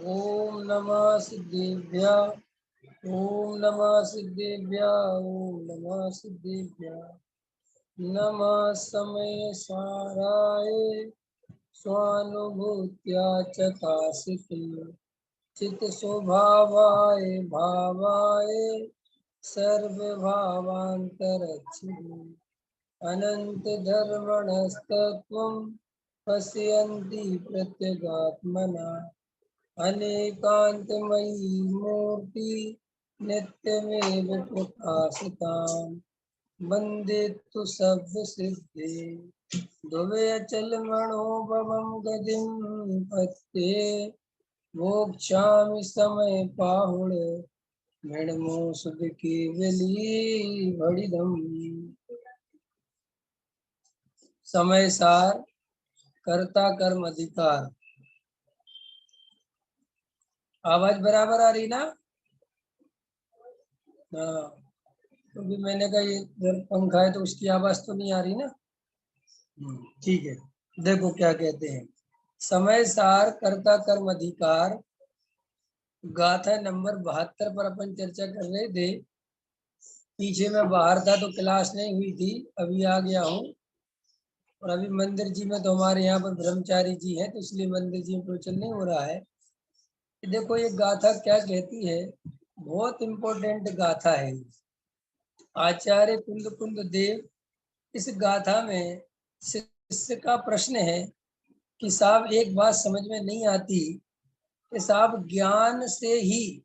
ओम नमः सिद्धेभ्य ओम नमः सिद्धेभ्य ओम नमः सिद्धेभ्य नमः समय साराय स्वानुभूत्या च काशिते चित स्वभावाय भावाय सर्वभावान्तरक्षिणे अनंत धर्मणस्तत्वं पश्यन्ति प्रत्यगात्मना अनेकांतमयी मूर्ति नित्यमेव प्रकाशताम् वन्दे तु शब्द सिद्धे ध्रुवे अचल मनोभवं गतिं पत्ते मोक्षामि समय पाहुण मृणमो सुध केवली भड़िदम। समय सार कर्ता कर्म अधिकार। आवाज बराबर आ रही ना? हाँ, क्योंकि मैंने कहा ये इधर पंखा है तो उसकी आवाज तो नहीं आ रही ना। ठीक है, देखो क्या कहते हैं। समय सार कर्ता कर्म अधिकार गाथा नंबर 72 पर अपन चर्चा कर रहे थे। पीछे मैं बाहर था तो क्लास नहीं हुई थी, अभी आ गया हूँ। और अभी मंदिर जी में तो हमारे यहाँ पर ब्रह्मचारी जी हैं, तो इसलिए मंदिर जी में प्रवचन नहीं हो रहा है। देखो ये गाथा क्या कहती है, बहुत इम्पोर्टेंट गाथा है। आचार्य कुंद कुंद देव इस गाथा में शिष्य का प्रश्न है कि साहब एक बात समझ में नहीं आती कि साहब ज्ञान से ही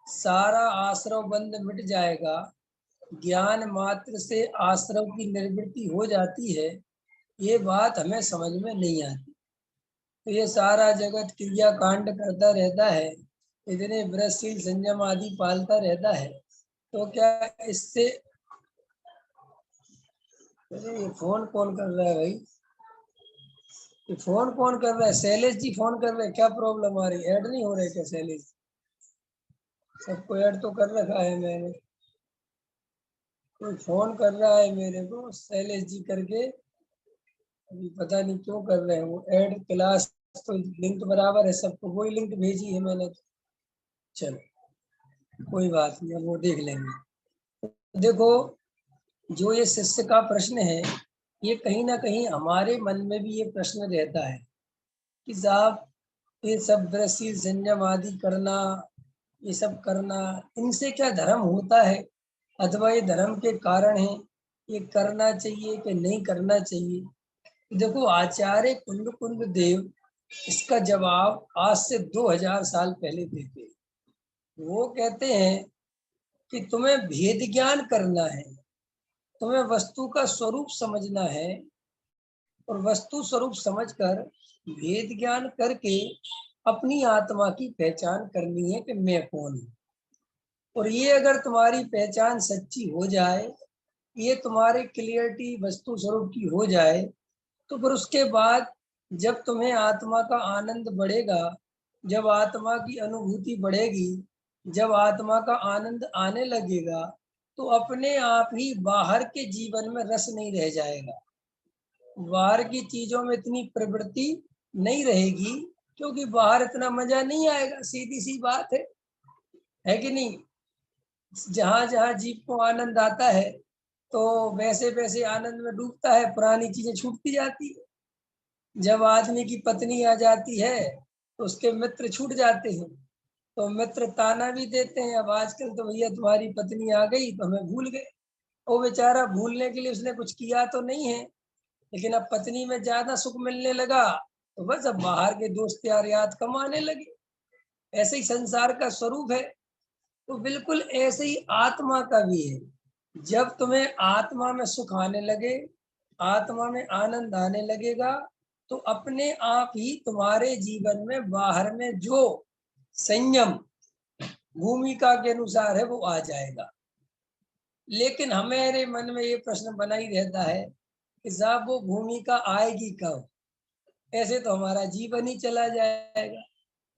सारा आश्रव बंध मिट जाएगा, ज्ञान मात्र से आश्रव की निवृत्ति हो जाती है, ये बात हमें समझ में नहीं आती। तो ये सारा जगत क्रिया कांड करता रहता है, इतने व्रतशील संयम आदि पालता रहता है, तो क्या इससे ये फोन कौन कर रहा है भाई? ये फोन कौन कर रहा है? शैलेश जी फोन कर रहे हैं, क्या प्रॉब्लम आ रही है? ऐड नहीं हो रहे क्या शैलेश? सबको ऐड तो कर रखा है मैंने। कोई फोन कर रहा है मेरे को शैलेश जी करके, अभी पता नहीं क्यों कर रहे हैं वो। ऐड क्लास तो लिंक बराबर है सबको, वही लिंक भेजी है मैंने तो। चलो कोई बात नहीं, अब वो देख लेंगे। देखो जो ये शिष्य का प्रश्न है, ये कहीं ना कहीं हमारे मन में भी ये प्रश्न रहता है कि साहब ये सब ब्रशील संयम आदि करना, ये सब करना, इनसे क्या धर्म होता है अथवा ये धर्म के कारण है, ये करना चाहिए कि नहीं करना चाहिए? देखो आचार्य कुंद कुंद देव इसका जवाब आज से 2000 साल पहले देते हैं। वो कहते हैं कि तुम्हें भेद ज्ञान करना है, तुम्हें वस्तु का स्वरूप समझना है, और वस्तु स्वरूप समझकर भेद ज्ञान करके अपनी आत्मा की पहचान करनी है कि मैं कौन हूँ। और ये अगर तुम्हारी पहचान सच्ची हो जाए, ये तुम्हारी क्लियरिटी वस्तु स्वरूप की हो जाए, तो फिर उसके बाद जब तुम्हें आत्मा का आनंद बढ़ेगा, जब आत्मा की अनुभूति बढ़ेगी, जब आत्मा का आनंद आने लगेगा, तो अपने आप ही बाहर के जीवन में रस नहीं रह जाएगा, बाहर की चीजों में इतनी प्रवृत्ति नहीं रहेगी, क्योंकि बाहर इतना मजा नहीं आएगा। सीधी सी बात है कि नहीं? जहां जहां जीव को आनंद आता है तो वैसे वैसे आनंद में डूबता है, पुरानी चीजें छूटती जाती है। जब आदमी की पत्नी आ जाती है तो उसके मित्र छूट जाते हैं, तो मित्र ताना भी देते हैं, अब आजकल तो भैया तुम्हारी पत्नी आ गई तो हमें भूल गए। वो बेचारा भूलने के लिए उसने कुछ किया तो नहीं है, लेकिन अब पत्नी में ज्यादा सुख मिलने लगा तो बस अब बाहर के दोस्त यार याद कमाने लगे। ऐसे ही संसार का स्वरूप है। तो बिल्कुल ऐसे ही आत्मा का भी है। जब तुम्हें आत्मा में सुख आने लगे, आत्मा में आनंद आने लगेगा, तो अपने आप ही तुम्हारे जीवन में बाहर में जो संयम भूमिका के अनुसार है वो आ जाएगा। लेकिन हमारे मन में ये प्रश्न बना ही रहता है कि साहब वो भूमिका आएगी कब? ऐसे तो हमारा जीवन ही चला जाएगा।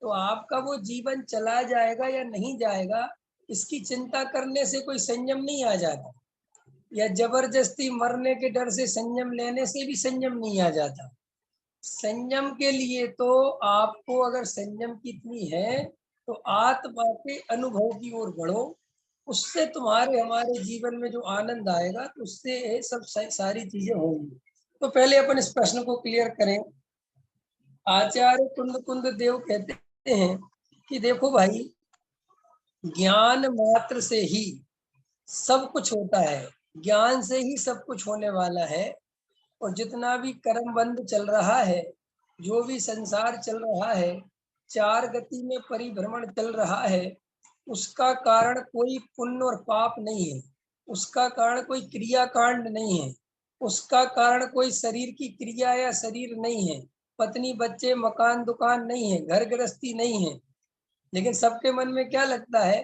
तो आपका वो जीवन चला जाएगा या नहीं जाएगा, इसकी चिंता करने से कोई संयम नहीं आ जाता, या जबरदस्ती मरने के डर से संयम लेने से भी संयम नहीं आ जाता। संयम के लिए तो आपको अगर संयम की इतनी है तो आत्मा के अनुभव की ओर बढ़ो, उससे तुम्हारे हमारे जीवन में जो आनंद आएगा तो उससे सब सारी चीजें होंगी। तो पहले अपन इस प्रश्न को क्लियर करें। आचार्य कुंद कुंद देव कहते हैं कि देखो भाई, ज्ञान मात्र से ही सब कुछ होता है, ज्ञान से ही सब कुछ होने वाला है। और जितना भी कर्म बंध चल रहा है, जो भी संसार चल रहा है, चार गति में परिभ्रमण चल रहा है, उसका कारण कोई पुण्य और पाप नहीं है, उसका कारण कोई क्रिया कांड नहीं है, उसका कारण कोई शरीर की क्रिया या शरीर नहीं है, पत्नी बच्चे मकान दुकान नहीं है, घर गृहस्थी नहीं है। लेकिन सबके मन में क्या लगता है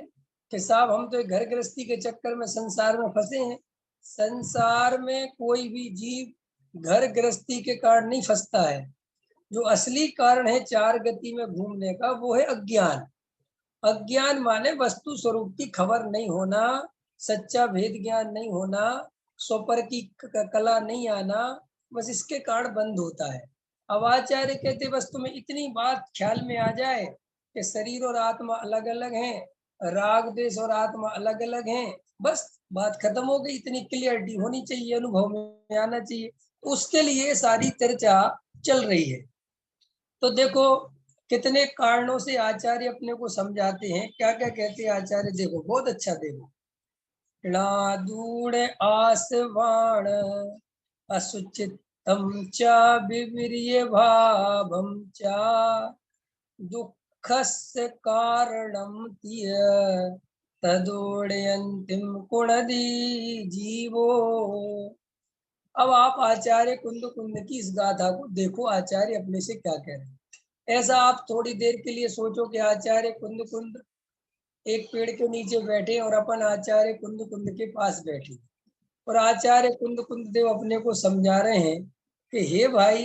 कि साहब हम तो एक घर गृहस्थी के चक्कर में संसार में फंसे हैं। संसार में कोई भी जीव घर गृहस्थी के कारण नहीं फंसता है। जो असली कारण है चार गति में घूमने का वो है अज्ञान। अज्ञान माने वस्तु स्वरूप की खबर नहीं होना, सच्चा भेद ज्ञान नहीं होना, स्वपर की कला नहीं आना, बस इसके कारण बंद होता है। अब आचार्य कहते बस तुम्हें इतनी बात ख्याल में आ जाए कि शरीर और आत्मा अलग अलग हैं, राग देश और आत्मा अलग अलग हैं, बस बात खत्म हो गई। इतनी क्लियरिटी होनी चाहिए, अनुभव में आना चाहिए। उसके लिए सारी चर्चा चल रही है। तो देखो कितने कारणों से आचार्य अपने को समझाते हैं, क्या क्या कहते हैं आचार्य, देखो बहुत अच्छा। देखो, दूढ़ आसवाण असुचितम चा विवीर्य भावम चा दुःखस्य कारणम तिय तदोड़यंतिम कुणदी जीवो। अब आप आचार्य कुंद कुंद की इस गाथा को देखो, आचार्य अपने से क्या कह रहे हैं। ऐसा आप थोड़ी देर के लिए सोचो कि आचार्य कुंद कुंद एक पेड़ के नीचे बैठे और अपन आचार्य कुंद कुंद के पास बैठे, और आचार्य कुंद कुंद देव अपने को समझा रहे हैं कि हे भाई,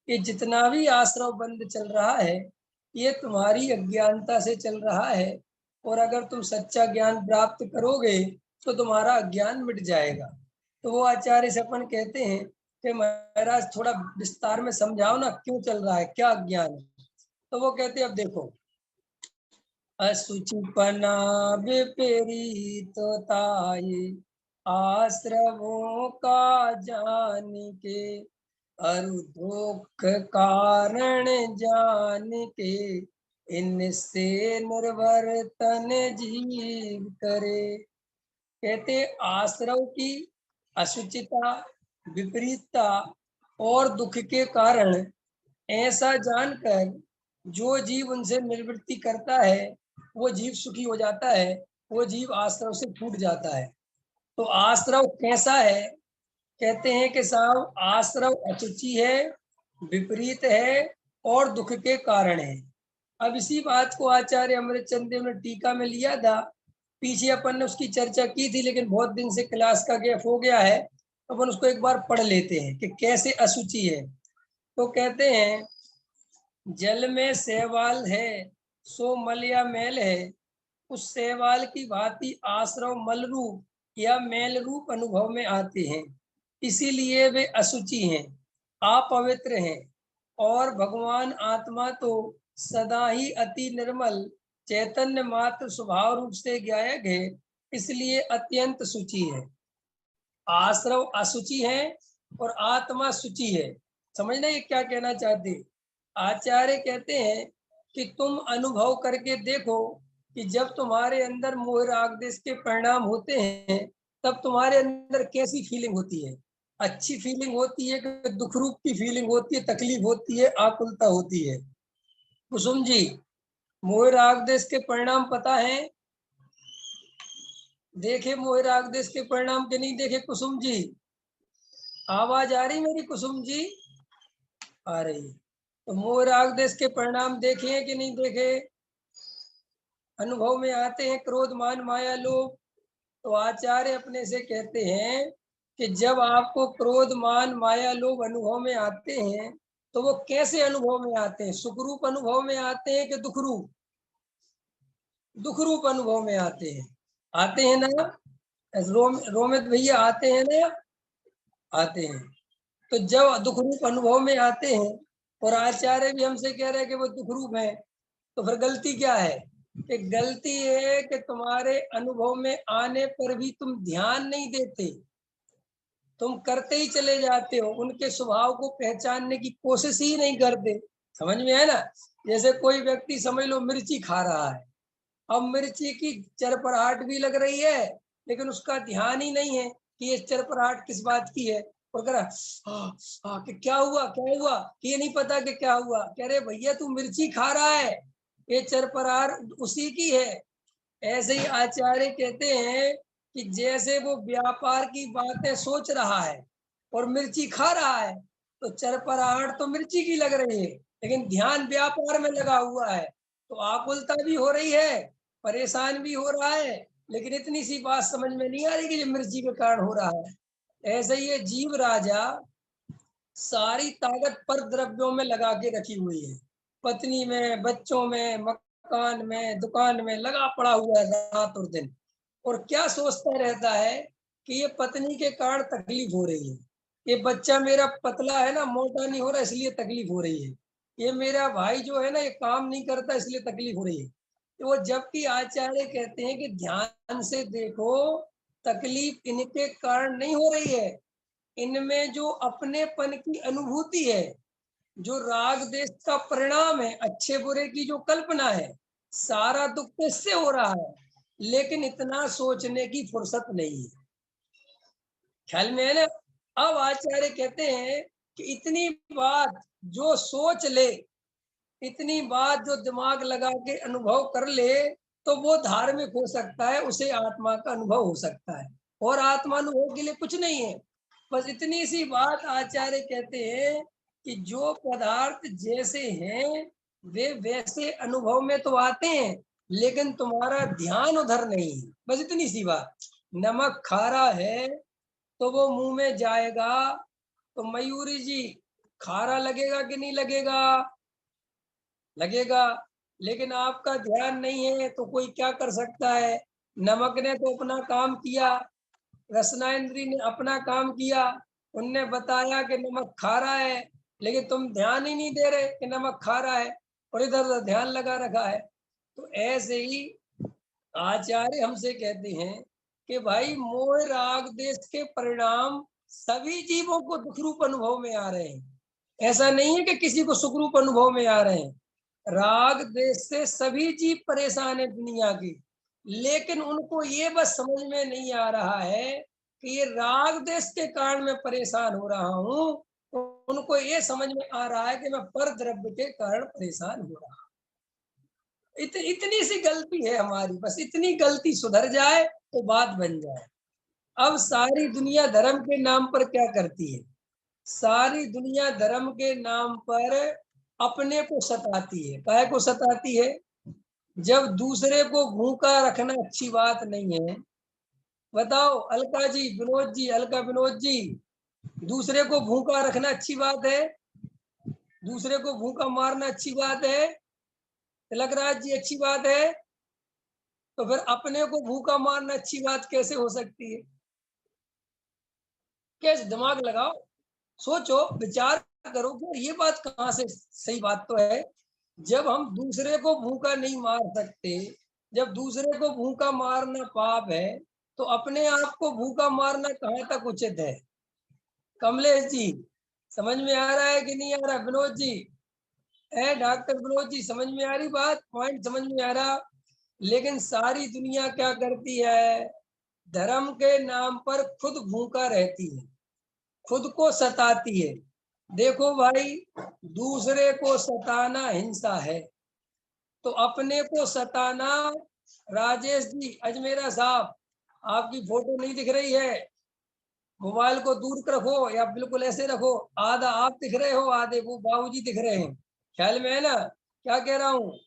ये जितना भी आश्रव बंद चल रहा है ये तुम्हारी अज्ञानता से चल रहा है, और अगर तुम सच्चा ज्ञान प्राप्त करोगे तो तुम्हारा अज्ञान मिट जाएगा। तो वो आचार्य से अपन कहते हैं कि महाराज थोड़ा विस्तार में समझाओ ना, क्यों चल रहा है, क्या अज्ञान है। तो वो कहते हैं अब देखो, असुचिपना विपरीतताये आश्रवों का जान के, अरुदुख कारण जान के, इनसे निर्वर्तन जीव करे। कहते आश्रव की असुचिता, विपरीतता और दुख के कारण ऐसा जानकर जो जीव उनसे निवृत्ति करता है वो जीव सुखी हो जाता है, वो जीव आश्रव से छूट जाता है। तो आश्रव कैसा है, कहते हैं कि साहब आश्रव अशुचि है, विपरीत है और दुख के कारण है। अब इसी बात को आचार्य अमृतचंद देव ने टीका में लिया था, पीछे अपन ने उसकी चर्चा की थी, लेकिन बहुत दिन से क्लास का गैप हो गया है, तो अपन उसको एक बार पढ़ लेते हैं कि कैसे अशुचि है। तो कहते हैं जल में शैवाल है सो मल या मैल है, उस शैवाल की भांति आश्रव मल रूप या मैल रूप अनुभव में आते हैं, इसीलिए वे अशुचि हैं, अपवित्र हैं। और भगवान आत्मा तो सदा ही अति निर्मल चैतन्य मात्र स्वभाव रूप से ज्ञायक है, इसलिए अत्यंत शुचि है। आश्रव अशुचि है और आत्मा शुचि है। समझना ये क्या कहना चाहते। आचार्य कहते हैं कि तुम अनुभव करके देखो कि जब तुम्हारे अंदर मोह राग देश के परिणाम होते हैं तब तुम्हारे अंदर कैसी फीलिंग होती है। अच्छी फीलिंग होती है कि दुख रूप की फीलिंग होती है, तकलीफ होती है, आकुलता होती है। कुसुम जी, मोह राग देश के परिणाम पता है, देखे मोह राग देश के परिणाम के नहीं देखे कुसुम जी? आवाज आ रही मेरी कुसुम जी? आ रही है। तो मोह राग देश के परिणाम देखे हैं कि नहीं देखे? अनुभव में आते हैं क्रोध मान माया लोभ। तो आचार्य अपने से कहते हैं कि जब आपको क्रोध मान माया लोभ अनुभव में आते हैं तो वो कैसे अनुभव में आते हैं, सुखरूप अनुभव में आते हैं कि दुख रूप? दुख रूप अनुभव में आते हैं ना? रोमित भैया आते हैं ना? आते हैं। तो जब दुख रूप अनुभव में आते हैं और आचार्य भी हमसे कह रहे हैं कि वो दुख रूप है। तो फिर गलती क्या है? कि गलती है कि तुम्हारे अनुभव में आने पर भी तुम ध्यान नहीं देते, तुम करते ही चले जाते हो, उनके स्वभाव को पहचानने की कोशिश ही नहीं करते। समझ में है ना? जैसे कोई व्यक्ति समझ लो मिर्ची खा रहा है, अब मिर्ची की चरपराहट भी लग रही है, लेकिन उसका ध्यान ही नहीं है कि ये चरपराहट किस बात की है। और कह रहा कि क्या हुआ क्या हुआ, कि ये नहीं पता कि क्या हुआ। कह रहे भैया तू मिर्ची खा रहा है, ये चरपराहट उसी की है। ऐसे ही आचार्य कहते हैं कि जैसे वो व्यापार की बातें सोच रहा है और मिर्ची खा रहा है, तो चरपराहट तो मिर्ची की लग रही है, लेकिन ध्यान व्यापार में लगा हुआ है, तो आकुलता भी हो रही है, परेशान भी हो रहा है, लेकिन इतनी सी बात समझ में नहीं आ रही कि ये मिर्ची के कारण हो रहा है। ऐसे ही ये जीव राजा सारी ताकत पर द्रव्यों में लगा के रखी हुई है, पत्नी में, बच्चों में, मकान में, दुकान में लगा पड़ा हुआ है रात और दिन। और क्या सोचता रहता है कि ये पत्नी के कारण तकलीफ हो रही है, ये बच्चा मेरा पतला है ना, मोटा नहीं हो रहा इसलिए तकलीफ हो रही है, ये मेरा भाई जो है ना ये काम नहीं करता इसलिए तकलीफ हो रही है। तो वो जबकि आचार्य कहते हैं कि ध्यान से देखो, तकलीफ इनके कारण नहीं हो रही है, इनमें जो अपनेपन की अनुभूति है, जो राग देश का परिणाम है, अच्छे बुरे की जो कल्पना है, सारा दुख तो इससे हो रहा है, लेकिन इतना सोचने की फुर्सत नहीं है। ख्याल में है ना? अब आचार्य कहते हैं कि इतनी बात जो सोच ले, इतनी बात जो दिमाग लगा के अनुभव कर ले, तो वो धार्मिक हो सकता है, उसे आत्मा का अनुभव हो सकता है। और आत्मा अनुभव के लिए कुछ नहीं है। बस इतनी सी बात आचार्य कहते हैं कि जो पदार्थ जैसे हैं वे वैसे अनुभव में तो आते हैं, लेकिन तुम्हारा ध्यान उधर नहीं है। बस इतनी सी बात। नमक खारा है तो वो मुंह में जाएगा, तो मयूरी जी खारा लगेगा कि नहीं लगेगा? लगेगा। लेकिन आपका ध्यान नहीं है तो कोई क्या कर सकता है? नमक ने तो अपना काम किया, रसना इंद्री ने अपना काम किया, उनने बताया कि नमक खारा है, लेकिन तुम ध्यान ही नहीं दे रहे कि नमक खारा है, और इधर उधर ध्यान लगा रखा है। तो ऐसे ही आचार्य हमसे कहते हैं कि भाई मोह राग देश के परिणाम सभी जीवों को दुख रूप अनुभव में आ रहे हैं। ऐसा नहीं है कि किसी को सुख रूप अनुभव में आ रहे हैं। राग देश से सभी जीव परेशान है दुनिया की, लेकिन उनको ये बस समझ में नहीं आ रहा है कि ये राग देश के कारण मैं परेशान हो रहा हूँ, तो उनको ये समझ में आ रहा है कि मैं पर द्रव्य के कारण परेशान हो रहा हूँ। इतनी सी गलती है हमारी, बस इतनी गलती सुधर जाए तो बात बन जाए। अब सारी दुनिया धर्म के नाम पर क्या करती है? सारी दुनिया धर्म के नाम पर अपने को सताती है। काहे को सताती है? जब दूसरे को भूखा रखना अच्छी बात नहीं है। बताओ अलका जी, विनोद जी, अलका विनोद जी, दूसरे को भूखा रखना अच्छी बात है? दूसरे को भूखा मारना अच्छी बात है? तिलकराज जी अच्छी बात है? तो फिर अपने को भूखा मारना अच्छी बात कैसे हो सकती है? कैसे? दिमाग लगाओ, सोचो, विचार करो कि ये बात कहाँ से सही बात तो है। जब हम दूसरे को भूखा नहीं मार सकते, जब दूसरे को भूखा मारना पाप है, तो अपने आप को भूखा मारना कहाँ तक उचित है? कमलेश जी समझ में आ रहा है कि नहीं आ रहा? विनोद जी, डॉक्टर विनोद जी, समझ में आ रही बात? पॉइंट समझ में आ रहा? लेकिन सारी दुनिया क्या करती है? धर्म के नाम पर खुद भूखा रहती है, खुद को सताती है। देखो भाई, दूसरे को सताना हिंसा है, तो अपने को सताना। राजेश जी, अजमेरा साहब, आपकी फोटो नहीं दिख रही है, मोबाइल को दूर रखो या बिल्कुल ऐसे रखो, आधा आप दिख रहे हो, आधे वो बाबूजी दिख रहे हैं। ख्याल में है ना क्या कह रहा हूँ?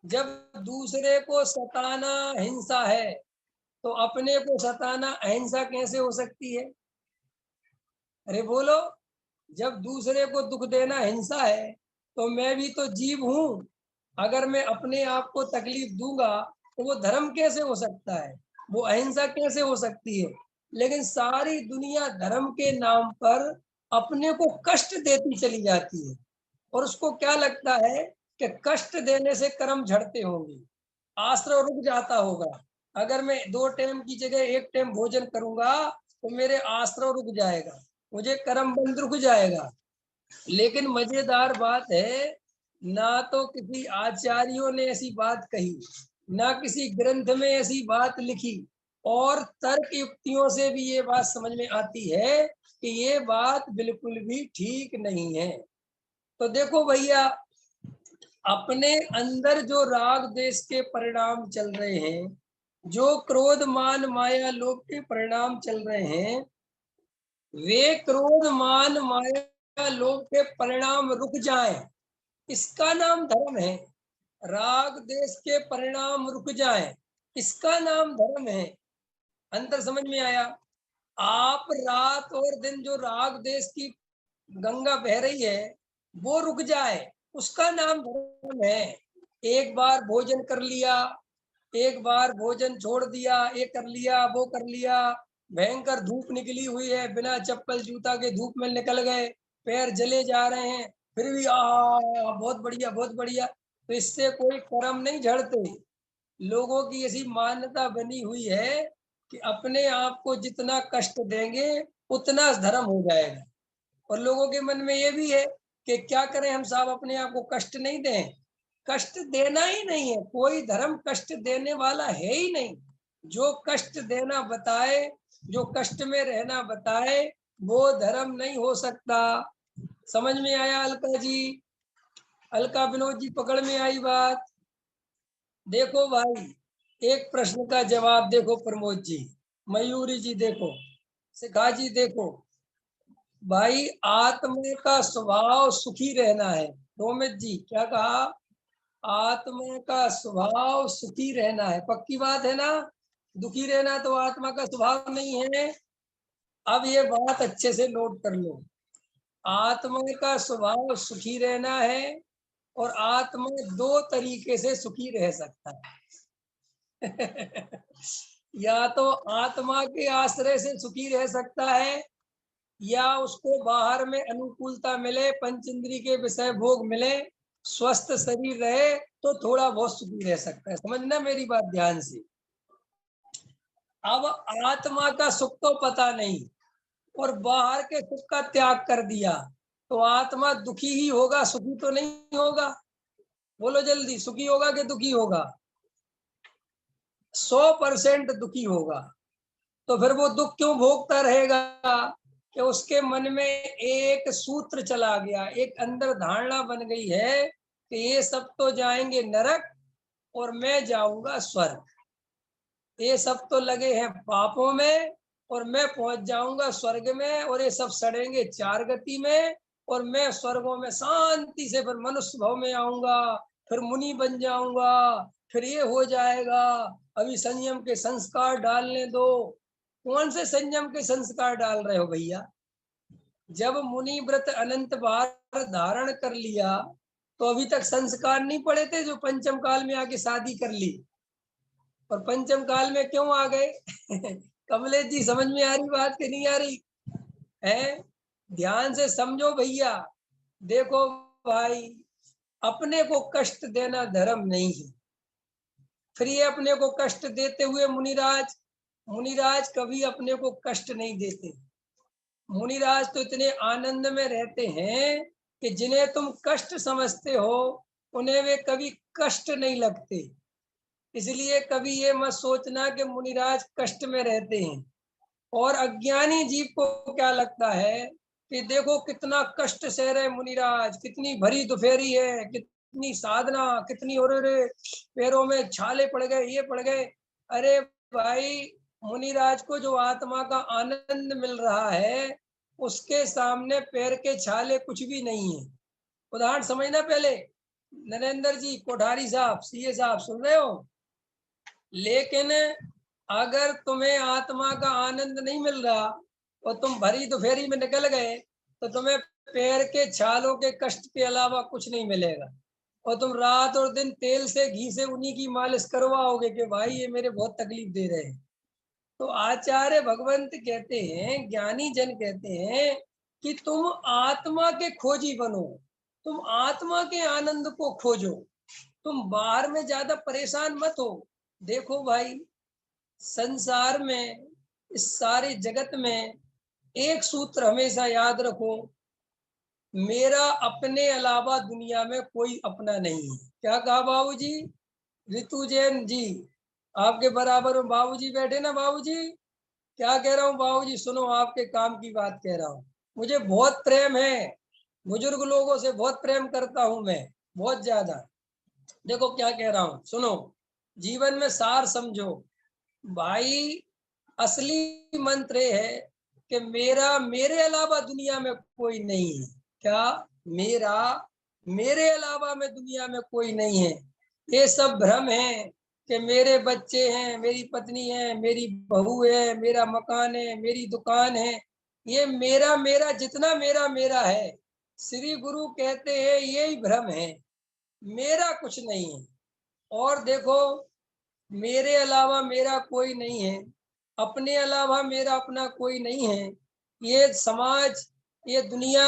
जब दूसरे को सताना हिंसा है, तो अपने को सताना अहिंसा कैसे हो सकती है? अरे बोलो। जब दूसरे को दुख देना हिंसा है, तो मैं भी तो जीव हूं। अगर मैं अपने आप को तकलीफ दूंगा तो वो धर्म कैसे हो सकता है? वो अहिंसा कैसे हो सकती है? लेकिन सारी दुनिया धर्म के नाम पर अपने को कष्ट देती चली जाती है। और उसको क्या लगता है कि कष्ट देने से कर्म झड़ते होंगे, आश्रव रुक जाता होगा। अगर मैं 2 टाइम की जगह 1 टाइम भोजन करूंगा तो मेरे आश्रव रुक जाएगा, मुझे कर्म बंध रुक जाएगा। लेकिन मजेदार बात है, ना तो किसी आचार्यों ने ऐसी बात कही, ना किसी ग्रंथ में ऐसी बात लिखी, और तर्क युक्तियों से भी ये बात समझ में आती है कि ये बात बिल्कुल भी ठीक नहीं है। तो देखो भैया, अपने अंदर जो राग देश के परिणाम चल रहे हैं, जो क्रोध मान माया लोभ के परिणाम चल रहे हैं, वे क्रोध मान माया लोभ के परिणाम रुक जाएं, इसका नाम धर्म है। राग देश के परिणाम रुक जाएं, इसका नाम धर्म है। अंतर समझ में आया? आप रात और दिन जो राग देश की गंगा बह रही है वो रुक जाए, उसका नाम धर्म है। एक बार भोजन कर लिया, एक बार भोजन छोड़ दिया, ये कर लिया वो कर लिया, भयंकर धूप निकली हुई है, बिना चप्पल जूता के धूप में निकल गए, पैर जले जा रहे हैं, फिर भी बहुत बढ़िया बहुत बढ़िया। तो इससे कोई कर्म नहीं झड़ते। लोगों की ऐसी मान्यता बनी हुई है कि अपने आप को जितना कष्ट देंगे उतना धर्म हो जाएगा। और लोगों के मन में ये भी है कि क्या करें हम साहब, अपने आप को कष्ट नहीं दें। कष्ट देना ही नहीं है, कोई धर्म कष्ट देने वाला है ही नहीं। जो कष्ट देना बताए, जो कष्ट में रहना बताए, वो धर्म नहीं हो सकता। समझ में आया अलका जी? अलका विनोद जी, पकड़ में आई बात? देखो भाई, एक प्रश्न का जवाब देखो प्रमोद जी, मयूरी जी देखो, शिखा जी देखो। भाई, आत्मा का स्वभाव सुखी रहना है। रोमित जी क्या कहा? आत्मा का स्वभाव सुखी रहना है, पक्की बात है ना? दुखी रहना तो आत्मा का स्वभाव नहीं है। अब ये बात अच्छे से नोट कर लो, आत्मा का स्वभाव सुखी रहना है, और आत्मा 2 तरीके से सुखी रह सकता है। या तो आत्मा के आश्रय से सुखी रह सकता है, या उसको बाहर में अनुकूलता मिले, पंच इंद्री के विषय भोग मिले, स्वस्थ शरीर रहे तो थोड़ा बहुत सुखी रह सकता है। समझना मेरी बात ध्यान से। अब आत्मा का सुख तो पता नहीं, और बाहर के सुख का त्याग कर दिया, तो आत्मा दुखी ही होगा, सुखी तो नहीं होगा। बोलो जल्दी, सुखी होगा कि दुखी होगा? 100% दुखी होगा। तो फिर वो दुख क्यों भोगता रहेगा? कि उसके मन में एक सूत्र चला गया, एक अंदर धारणा बन गई है कि ये सब तो जाएंगे नरक और मैं जाऊंगा स्वर्ग। ये सब तो लगे हैं पापों में और मैं पहुंच जाऊंगा स्वर्ग में, और ये सब सड़ेंगे 4 गति में, और मैं स्वर्गों में शांति से फिर मनुष्य भाव में आऊंगा, फिर मुनि बन जाऊंगा, फिर ये हो जाएगा। अभी संयम के संस्कार डालने दो। कौन से संयम के संस्कार डाल रहे हो भैया? जब मुनि व्रत अनंत बार धारण कर लिया तो अभी तक संस्कार नहीं पड़े थे, जो पंचम काल में आके शादी कर ली। और पंचम काल में क्यों आ गए? कमलेश जी, समझ में आ रही बात कि नहीं आ रही है? ध्यान से समझो भैया। देखो भाई, अपने को कष्ट देना धर्म नहीं है। फिर ये अपने को कष्ट देते हुए मुनिराज कभी अपने को कष्ट नहीं देते। मुनिराज तो इतने आनंद में रहते हैं कि जिन्हें तुम कष्ट समझते हो उन्हें वे कभी कष्ट नहीं लगते। इसलिए कभी ये मत सोचना कि मुनिराज कष्ट में रहते हैं। और अज्ञानी जीव को क्या लगता है कि देखो कितना कष्ट सह रहे मुनिराज, कितनी भरी दुफेरी है, कितनी साधना, कितनी, और पैरों में छाले पड़ गए, ये पड़ गए। अरे भाई, मुनिराज को जो आत्मा का आनंद मिल रहा है उसके सामने पैर के छाले कुछ भी नहीं है। उदाहरण समझना पहले। नरेंद्र जी, कोठारी साहब, सीए साहब, सुन रहे हो? लेकिन अगर तुम्हें आत्मा का आनंद नहीं मिल रहा और तुम भरी दोपहरी में निकल गए तो तुम्हें पैर के छालों के कष्ट के अलावा कुछ नहीं मिलेगा। और तुम रात और दिन तेल से घी से उन्हीं की मालिश करवाओगे कि भाई ये मेरे बहुत तकलीफ दे रहे हैं। तो आचार्य भगवंत कहते हैं, ज्ञानी जन कहते हैं कि तुम आत्मा के खोजी बनो। तुम आत्मा के आनंद को खोजो, तुम बाहर में ज्यादा परेशान मत हो। देखो भाई, संसार में, इस सारे जगत में एक सूत्र हमेशा याद रखो, मेरा अपने अलावा दुनिया में कोई अपना नहीं है। क्या कहा बाबूजी? ऋतु जैन जी, आपके बराबर में बाबूजी बैठे ना। बाबूजी क्या कह रहा हूँ? बाबूजी सुनो, आपके काम की बात कह रहा हूँ। मुझे बहुत प्रेम है, बुजुर्ग लोगों से बहुत प्रेम करता हूं मैं, बहुत ज्यादा। देखो क्या कह रहा हूँ, सुनो। जीवन में सार समझो भाई। असली मंत्र है कि मेरा मेरे अलावा दुनिया में कोई नहीं है। क्या? मेरा मेरे अलावा में दुनिया में कोई नहीं है। ये सब भ्रम है कि मेरे बच्चे हैं, मेरी पत्नी है, मेरी बहू है, मेरा मकान है, मेरी दुकान है। ये मेरा मेरा जितना मेरा मेरा है, श्री गुरु कहते हैं यही भ्रम है, मेरा कुछ नहीं है। और देखो, मेरे अलावा मेरा कोई नहीं है, अपने अलावा मेरा अपना कोई नहीं है। ये समाज, ये दुनिया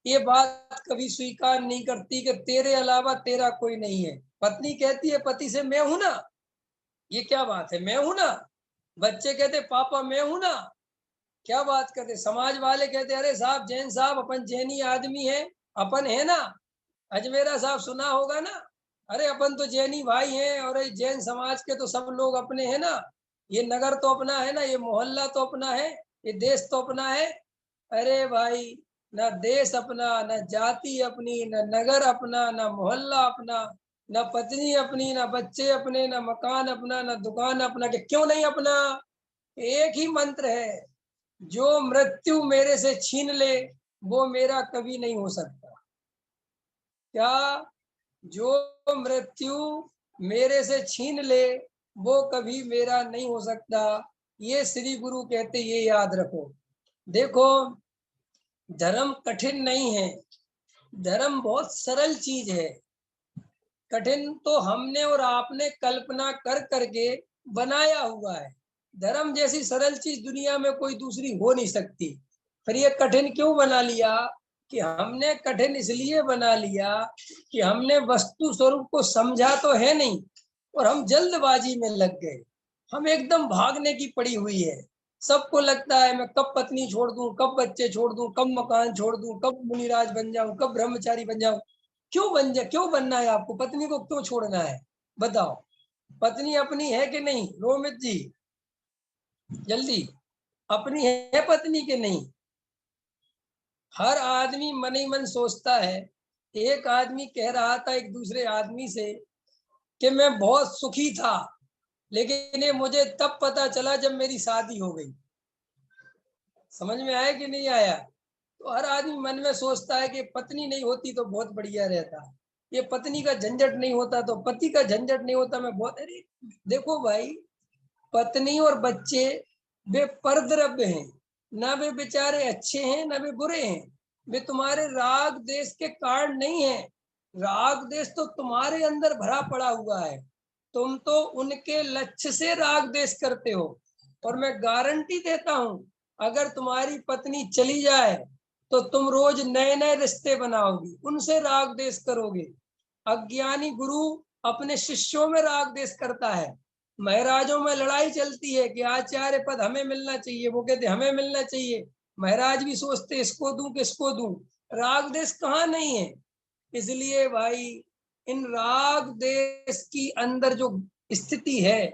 ये बात कभी स्वीकार नहीं करती कि तेरे अलावा तेरा कोई नहीं है। पत्नी कहती है पति से, मैं हूं ना। ये क्या बात है, मैं हूं ना। बच्चे कहते पापा मैं हूं ना। क्या बात करते? समाज वाले कहते अरे साहब, जैन साहब, अपन जैनी आदमी है, अपन है ना। अजमेरा साहब सुना होगा ना, अरे अपन तो जैनी भाई हैं, और ये जैन समाज के तो सब लोग अपने हैं ना। ये नगर तो अपना है ना, ये मोहल्ला तो अपना है, ये देश तो अपना है। अरे भाई, ना देश अपना, ना जाति अपनी, ना नगर अपना, ना मोहल्ला अपना, ना पत्नी अपनी, ना बच्चे अपने, ना मकान अपना, ना दुकान अपना। कि क्यों नहीं अपना? एक ही मंत्र है, जो मृत्यु मेरे से छीन ले वो मेरा कभी नहीं हो सकता। क्या? जो मृत्यु मेरे से छीन ले वो कभी मेरा नहीं हो सकता। ये श्री गुरु कहते, ये याद रखो। देखो, धर्म कठिन नहीं है, धर्म बहुत सरल चीज है। कठिन तो हमने और आपने कल्पना कर करके बनाया हुआ है। धर्म जैसी सरल चीज दुनिया में कोई दूसरी हो नहीं सकती। फिर ये कठिन क्यों बना लिया? कि हमने कठिन इसलिए बना लिया कि हमने वस्तु स्वरूप को समझा तो है नहीं, और हम जल्दबाजी में लग गए। हम एकदम भागने की पड़ी हुई है। सबको लगता है मैं कब पत्नी छोड़ दूं, कब बच्चे छोड़ दूं, कब मकान छोड़ दूं, कब मुनिराज बन जाऊं, कब ब्रह्मचारी बन जाऊं। क्यों बनना है आपको? पत्नी को क्यों छोड़ना है? बताओ। पत्नी अपनी है कि नहीं रोमित जी? जल्दी, अपनी है पत्नी के नहीं? हर आदमी मन ही मन सोचता है। एक आदमी कह रहा था एक दूसरे आदमी से कि मैं बहुत सुखी था, लेकिन ये मुझे तब पता चला जब मेरी शादी हो गई। समझ में आया कि नहीं आया? तो हर आदमी मन में सोचता है कि पत्नी नहीं होती तो बहुत बढ़िया रहता, ये पत्नी का झंझट नहीं होता तो पति का झंझट नहीं होता, मैं बहुत। अरे देखो भाई, पत्नी और बच्चे वे परद्रव्य हैं, ना वे बेचारे अच्छे हैं ना वे बुरे हैं। वे तुम्हारे राग देश के कारण नहीं है। राग देश तो तुम्हारे अंदर भरा पड़ा हुआ है, तुम तो उनके लक्ष्य से राग देश करते हो। और मैं गारंटी देता हूं, अगर तुम्हारी पत्नी चली जाए तो तुम रोज नए नए रिश्ते बनाओगी, उनसे राग देश करोगे। अज्ञानी गुरु अपने शिष्यों में राग देश करता है। महाराजों में लड़ाई चलती है कि आचार्य पद हमें मिलना चाहिए, वो कहते हमें मिलना चाहिए। महाराज भी सोचते इसको दूं किसको दूं। राग देश कहाँ नहीं है। इसलिए भाई, इन राग देश की अंदर जो स्थिति है,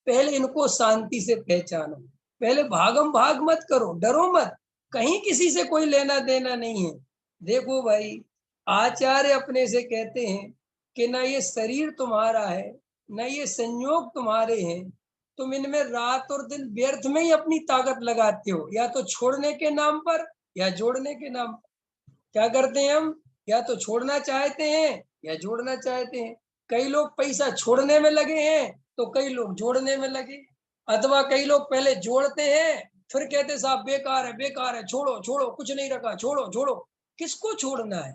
पहले इनको शांति से पहचानो। पहले भागम भाग मत करो, डरो मत, कहीं किसी से कोई लेना देना नहीं है। देखो भाई, आचार्य अपने से कहते हैं कि ना ये शरीर तुम्हारा है, ना ये संयोग तुम्हारे हैं। तुम इनमें रात और दिन व्यर्थ में ही अपनी ताकत लगाते हो, या तो छोड़ने के नाम पर या जोड़ने के नाम पर। क्या करते हैं हम? या तो छोड़ना चाहते हैं या जोड़ना चाहते हैं। कई लोग पैसा छोड़ने में लगे हैं तो कई लोग जोड़ने में लगे, अथवा कई लोग पहले जोड़ते हैं फिर कहते साहब बेकार है, छोड़ो छोड़ो, कुछ नहीं रखा, छोड़ो छोड़ो। किसको छोड़ना है?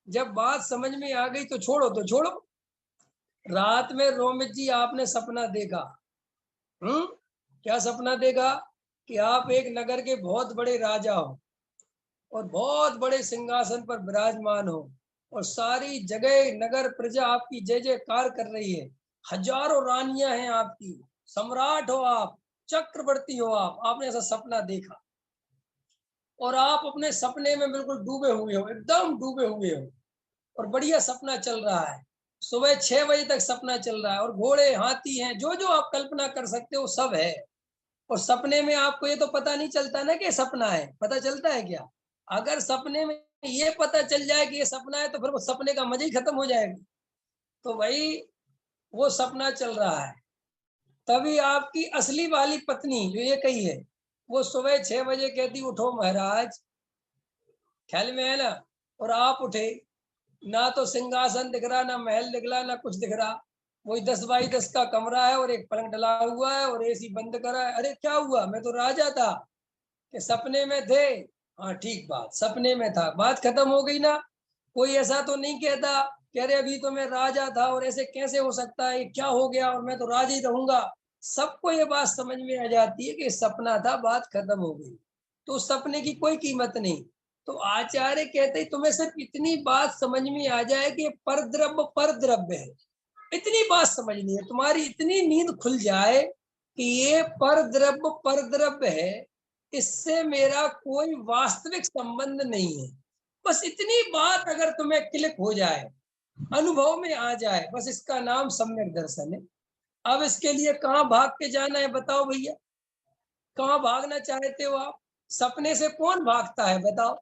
जब बात समझ में आ गई तो छोड़ो तो छोड़ो। रात में रोमित जी आपने सपना देखा, क्या सपना देखा? कि आप एक नगर के बहुत बड़े राजा हो और बहुत बड़े सिंहासन पर विराजमान हो, और सारी जगह नगर प्रजा आपकी जय जयकार कर रही है, हजारों रानियां हैं आपकी, सम्राट हो आप, चक्रवर्ती हो आप, आपने ऐसा सपना देखा और आप अपने सपने में बिल्कुल डूबे हुए हो, एकदम डूबे हुए हो और बढ़िया सपना चल रहा है। सुबह 6 बजे तक सपना चल रहा है और घोड़े हाथी हैं, जो जो आप कल्पना कर सकते हो सब है। और सपने में आपको ये तो पता नहीं चलता ना कि सपना है, पता चलता है क्या? अगर सपने में ये पता चल जाए कि ये सपना है तो फिर वो सपने का मजा ही खत्म हो जाएगा। तो भाई वो सपना चल रहा है, तभी आपकी असली वाली पत्नी जो ये कही है, वो सुबह 6 बजे कहती उठो महाराज, ख्याल में है ना? और आप उठे, ना तो सिंहासन दिख रहा, ना महल दिख रहा, ना कुछ दिख रहा, वही 10 बाई 10 का कमरा है और एक पलंग डला हुआ है और एसी बंद करा है। अरे क्या हुआ, मैं तो राजा था कि सपने में थे। हाँ ठीक बात, सपने में था, बात खत्म हो गई ना। कोई ऐसा तो नहीं कहता कि अरे अभी तो मैं राजा था और ऐसे कैसे हो सकता है, क्या हो गया और मैं तो राजा ही रहूंगा। सबको ये बात समझ में आ जाती है कि सपना था, बात खत्म हो गई, तो सपने की कोई कीमत नहीं। तो आचार्य कहते तुम्हें सिर्फ इतनी बात समझ में आ जाए कि पर द्रव्य है, इतनी बात समझनी है, तुम्हारी इतनी नींद खुल जाए कि ये पर द्रव्य है, इससे मेरा कोई वास्तविक संबंध नहीं है। बस इतनी बात अगर तुम्हें क्लिक हो जाए, अनुभव में आ जाए, बस इसका नाम सम्यक दर्शन है। अब इसके लिए कहाँ भाग के जाना है बताओ भैया, कहाँ भागना चाहते हो आप? सपने से कौन भागता है बताओ?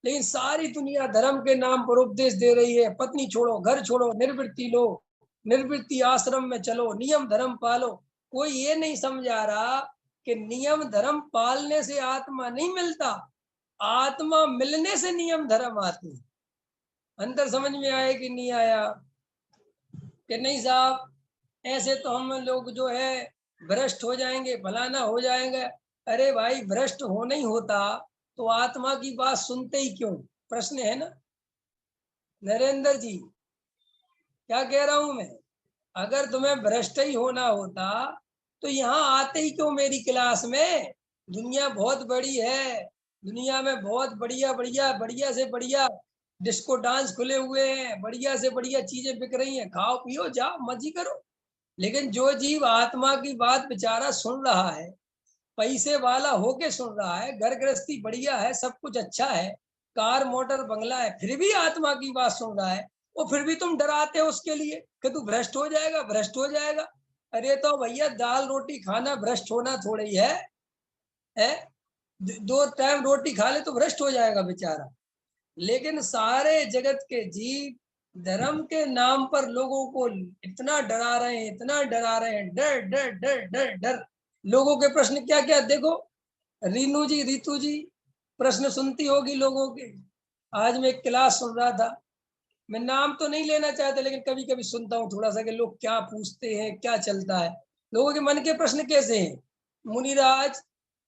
लेकिन सारी दुनिया धर्म के नाम पर उपदेश दे रही है, पत्नी छोड़ो, घर छोड़ो, निर्वृत्ति लो, निर्वृत्ति आश्रम में चलो, नियम धर्म पालो। कोई ये नहीं समझा रहा कि नियम धर्म पालने से आत्मा नहीं मिलता, आत्मा मिलने से नियम धर्म आते हैं। अंतर समझ में आया कि नहीं आया? कि नहीं साहब, ऐसे तो हम लोग जो है भ्रष्ट हो जाएंगे, फलाना हो जाएगा। अरे भाई भ्रष्ट होना ही होता तो आत्मा की बात सुनते ही क्यों? प्रश्न है ना नरेंद्र जी, क्या कह रहा हूं मैं? अगर तुम्हें भ्रष्ट ही होना होता तो यहाँ आते ही क्यों मेरी क्लास में? दुनिया बहुत बड़ी है, दुनिया में बहुत बढ़िया बढ़िया बढ़िया से बढ़िया डिस्को डांस खुले हुए हैं, बढ़िया से बढ़िया चीजें बिक रही हैं, खाओ पियो जाओ मजी करो। लेकिन जो जीव आत्मा की बात बेचारा सुन रहा है, पैसे वाला होके सुन रहा है, घर गृहस्थी बढ़िया है, सब कुछ अच्छा है, कार मोटर बंगला है, फिर भी आत्मा की बात सुन रहा है, वो फिर भी तुम डराते हो उसके लिए कि तू भ्रष्ट हो जाएगा, भ्रष्ट हो जाएगा। अरे तो भैया दाल रोटी खाना भ्रष्ट होना थोड़ा ही है? 2 टाइम रोटी खा ले तो भ्रष्ट हो जाएगा बेचारा। लेकिन सारे जगत के जीव धर्म के नाम पर लोगों को इतना डरा रहे हैं, इतना डरा रहे हैं, डर डर डर डर डर। लोगों के प्रश्न क्या क्या देखो, रीनू जी, रितु जी प्रश्न सुनती होगी लोगों के। आज मैं एक क्लास सुन रहा था, मैं नाम तो नहीं लेना चाहता लेकिन कभी कभी सुनता हूँ थोड़ा सा कि लोग क्या पूछते हैं, क्या चलता है। लोगों के मन के प्रश्न कैसे हैं? मुनिराज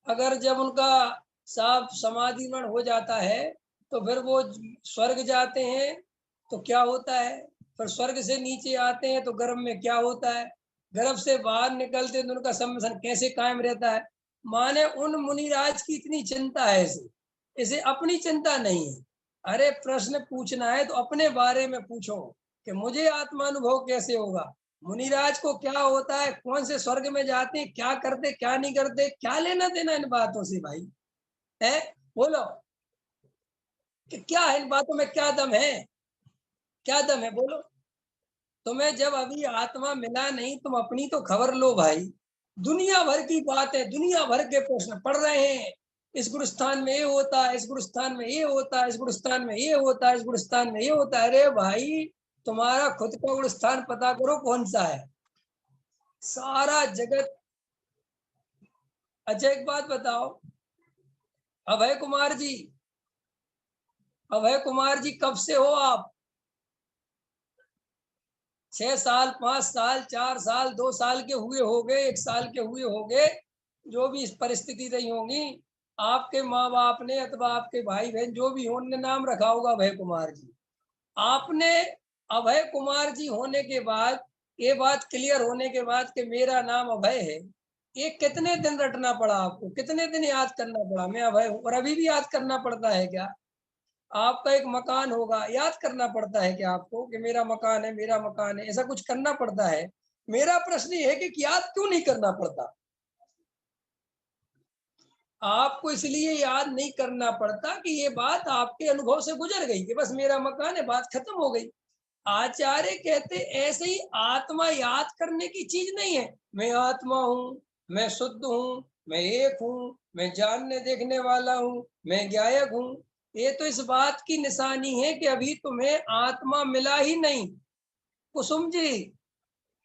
अगर जब उनका साफ समाधिमन हो जाता है तो फिर वो स्वर्ग जाते हैं तो क्या होता है? फिर स्वर्ग से नीचे आते हैं तो गर्भ में क्या होता है? गर्भ से बाहर निकलते हैं तो उनका संबंध कैसे कायम रहता है? माने उन मुनिराज की इतनी चिंता है इसे, इसे अपनी चिंता नहीं है। अरे प्रश्न पूछना है तो अपने बारे में पूछो कि मुझे आत्मानुभव कैसे होगा, मुनिराज को क्या होता है, कौन से स्वर्ग में जाते हैं, क्या करते क्या नहीं करते, क्या लेना देना इन बातों से भाई? है बोलो कि क्या है इन बातों में, क्या दम है, क्या दम है बोलो? तुम्हें जब अभी आत्मा मिला नहीं, तुम अपनी तो खबर लो भाई। दुनिया भर की बात है, दुनिया भर के प्रश्न पढ़ रहे हैं, इस गुरुस्थान में ये होता है, इस गुरुस्थान में ये होता है, इस गुरुस्थान में ये होता है, इस गुरुस्थान में ये होता है। अरे भाई तुम्हारा खुद का गुरुस्थान पता करो कौन सा है, सारा जगत। अच्छा एक बात बताओ, अभय कुमार जी, अभय कुमार जी कब से हो आप? 6 साल, 5 साल, 4 साल, 2 साल के हुए होंगे, 1 साल के हुए होंगे, जो भी इस परिस्थिति रही होगी, आपके माँ बाप ने अथवा आपके भाई बहन जो भी हो उन्होंने नाम रखा होगा अभय कुमार जी। आपने अभय कुमार जी होने के बाद, ये बात क्लियर होने के बाद कि मेरा नाम अभय है, ये कितने दिन रटना पड़ा आपको, कितने दिन याद करना पड़ा मैं अभय हूँ? और अभी भी याद करना पड़ता है क्या? आपका एक मकान होगा, याद करना पड़ता है कि आपको कि मेरा मकान है, मेरा मकान है, ऐसा कुछ करना पड़ता है। मेरा प्रश्न ये है कि याद क्यों नहीं करना पड़ता? आपको इसलिए याद नहीं करना पड़ता कि ये बात आपके अनुभव से गुजर गई कि बस मेरा मकान है, बात खत्म हो गई। आचार्य कहते ऐसे ही आत्मा याद करने की चीज नहीं है। मैं आत्मा हूँ, मैं शुद्ध हूँ, मैं एक हूँ, मैं जानने देखने वाला हूँ, मैं ज्ञायक हूँ। ये तो इस बात की निशानी है कि अभी तुम्हें आत्मा मिला ही नहीं। कुसुम जी,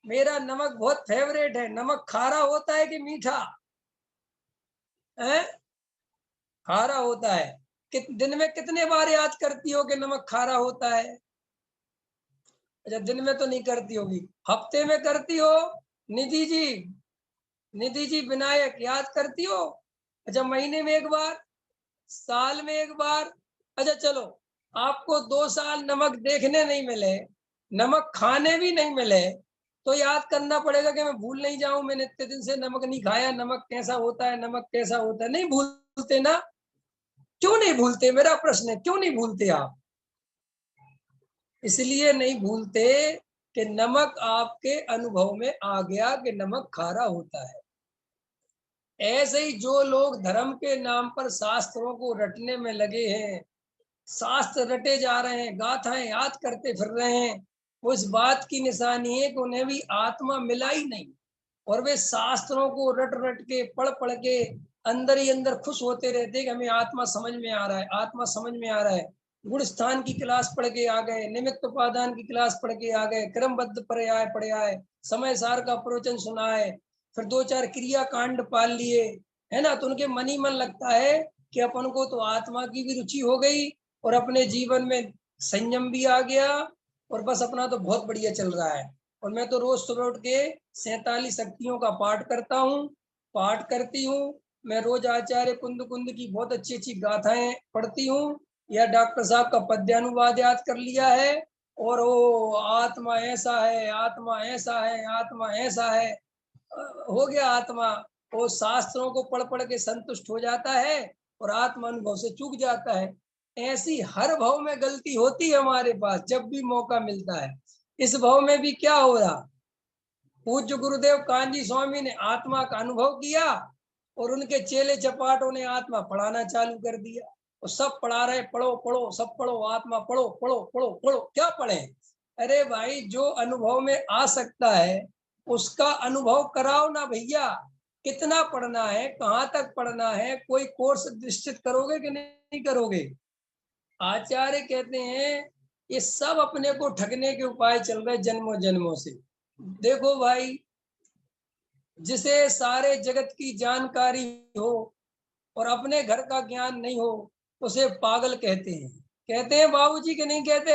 मेरा नमक बहुत फेवरेट है। नमक खारा होता है कि मीठा है? खारा होता है। दिन में कितने बार याद करती हो कि नमक खारा होता है? अच्छा, दिन में तो नहीं करती होगी, हफ्ते में करती हो? निधि जी, निधि जी विनायक याद करती हो? अच्छा, महीने में एक बार, साल में एक बार। अच्छा चलो, आपको 2 साल नमक देखने नहीं मिले, नमक खाने भी नहीं मिले, तो याद करना पड़ेगा कि मैं भूल नहीं जाऊं, मैंने इतने दिन से नमक नहीं खाया, नमक कैसा होता है, नमक कैसा होता है। नहीं भूलते ना? क्यों नहीं भूलते? मेरा प्रश्न है, क्यों नहीं भूलते आप? इसलिए नहीं भूलते कि नमक आपके अनुभव में आ गया कि नमक खारा होता है। ऐसे ही जो लोग धर्म के नाम पर शास्त्रों को रटने में लगे हैं, शास्त्र रटे जा रहे हैं, गाथाएं याद करते फिर रहे हैं, वो इस बात की निशानी है कि उन्हें भी आत्मा मिला ही नहीं। और वे शास्त्रों को रट रट के पढ़ पढ़ के अंदर ही अंदर खुश होते रहते कि हमें आत्मा समझ में आ रहा है, आत्मा समझ में आ रहा है। गुण स्थान की क्लास पढ़ के आ गए, निमित्त उपादान की क्लास पढ़ के आ गए, क्रमबद्ध पर्याय पढ़े आए, समय सार का प्रवचन सुना है, फिर 2-4 क्रिया कांड पाल लिए, है ना? तो उनके मन ही मन लगता है कि अपन को तो आत्मा की भी रुचि हो गई और अपने जीवन में संयम भी आ गया और बस अपना तो बहुत बढ़िया चल रहा है। और मैं तो रोज सुबह उठ के 47 शक्तियों का पाठ करता हूँ, पाठ करती हूँ। मैं रोज आचार्य कुंद कुंद की बहुत अच्छी अच्छी गाथाएं पढ़ती हूँ, या डॉक्टर साहब का पद्यानुवाद याद कर लिया है। और वो आत्मा ऐसा है, आत्मा ऐसा है, आत्मा ऐसा है, हो गया आत्मा। वो शास्त्रों को पढ़ पढ़ के संतुष्ट हो जाता है और आत्मा अनुभव से चूक जाता है। ऐसी हर भाव में गलती होती है हमारे पास जब भी मौका मिलता है। इस भाव में भी क्या हो रहा, पूज्य गुरुदेव कांजी स्वामी ने आत्मा का अनुभव किया और उनके चेले चपाटों ने आत्मा पढ़ाना चालू कर दिया। और सब पढ़ा रहे, पढ़ो पढ़ो, सब पढ़ो, आत्मा पढ़ो पढ़ो पढ़ो पढ़ो। क्या पढ़े? अरे भाई, जो अनुभव में आ सकता है उसका अनुभव कराओ ना भैया। कितना पढ़ना है, कहाँ तक पढ़ना है, कोई कोर्स निश्चित करोगे कि नहीं करोगे? आचार्य कहते हैं ये सब अपने को ठगने के उपाय चल रहे जन्मों जन्मों से। देखो भाई, जिसे सारे जगत की जानकारी हो और अपने घर का ज्ञान नहीं हो, उसे पागल कहते हैं। कहते हैं बाबूजी के नहीं कहते?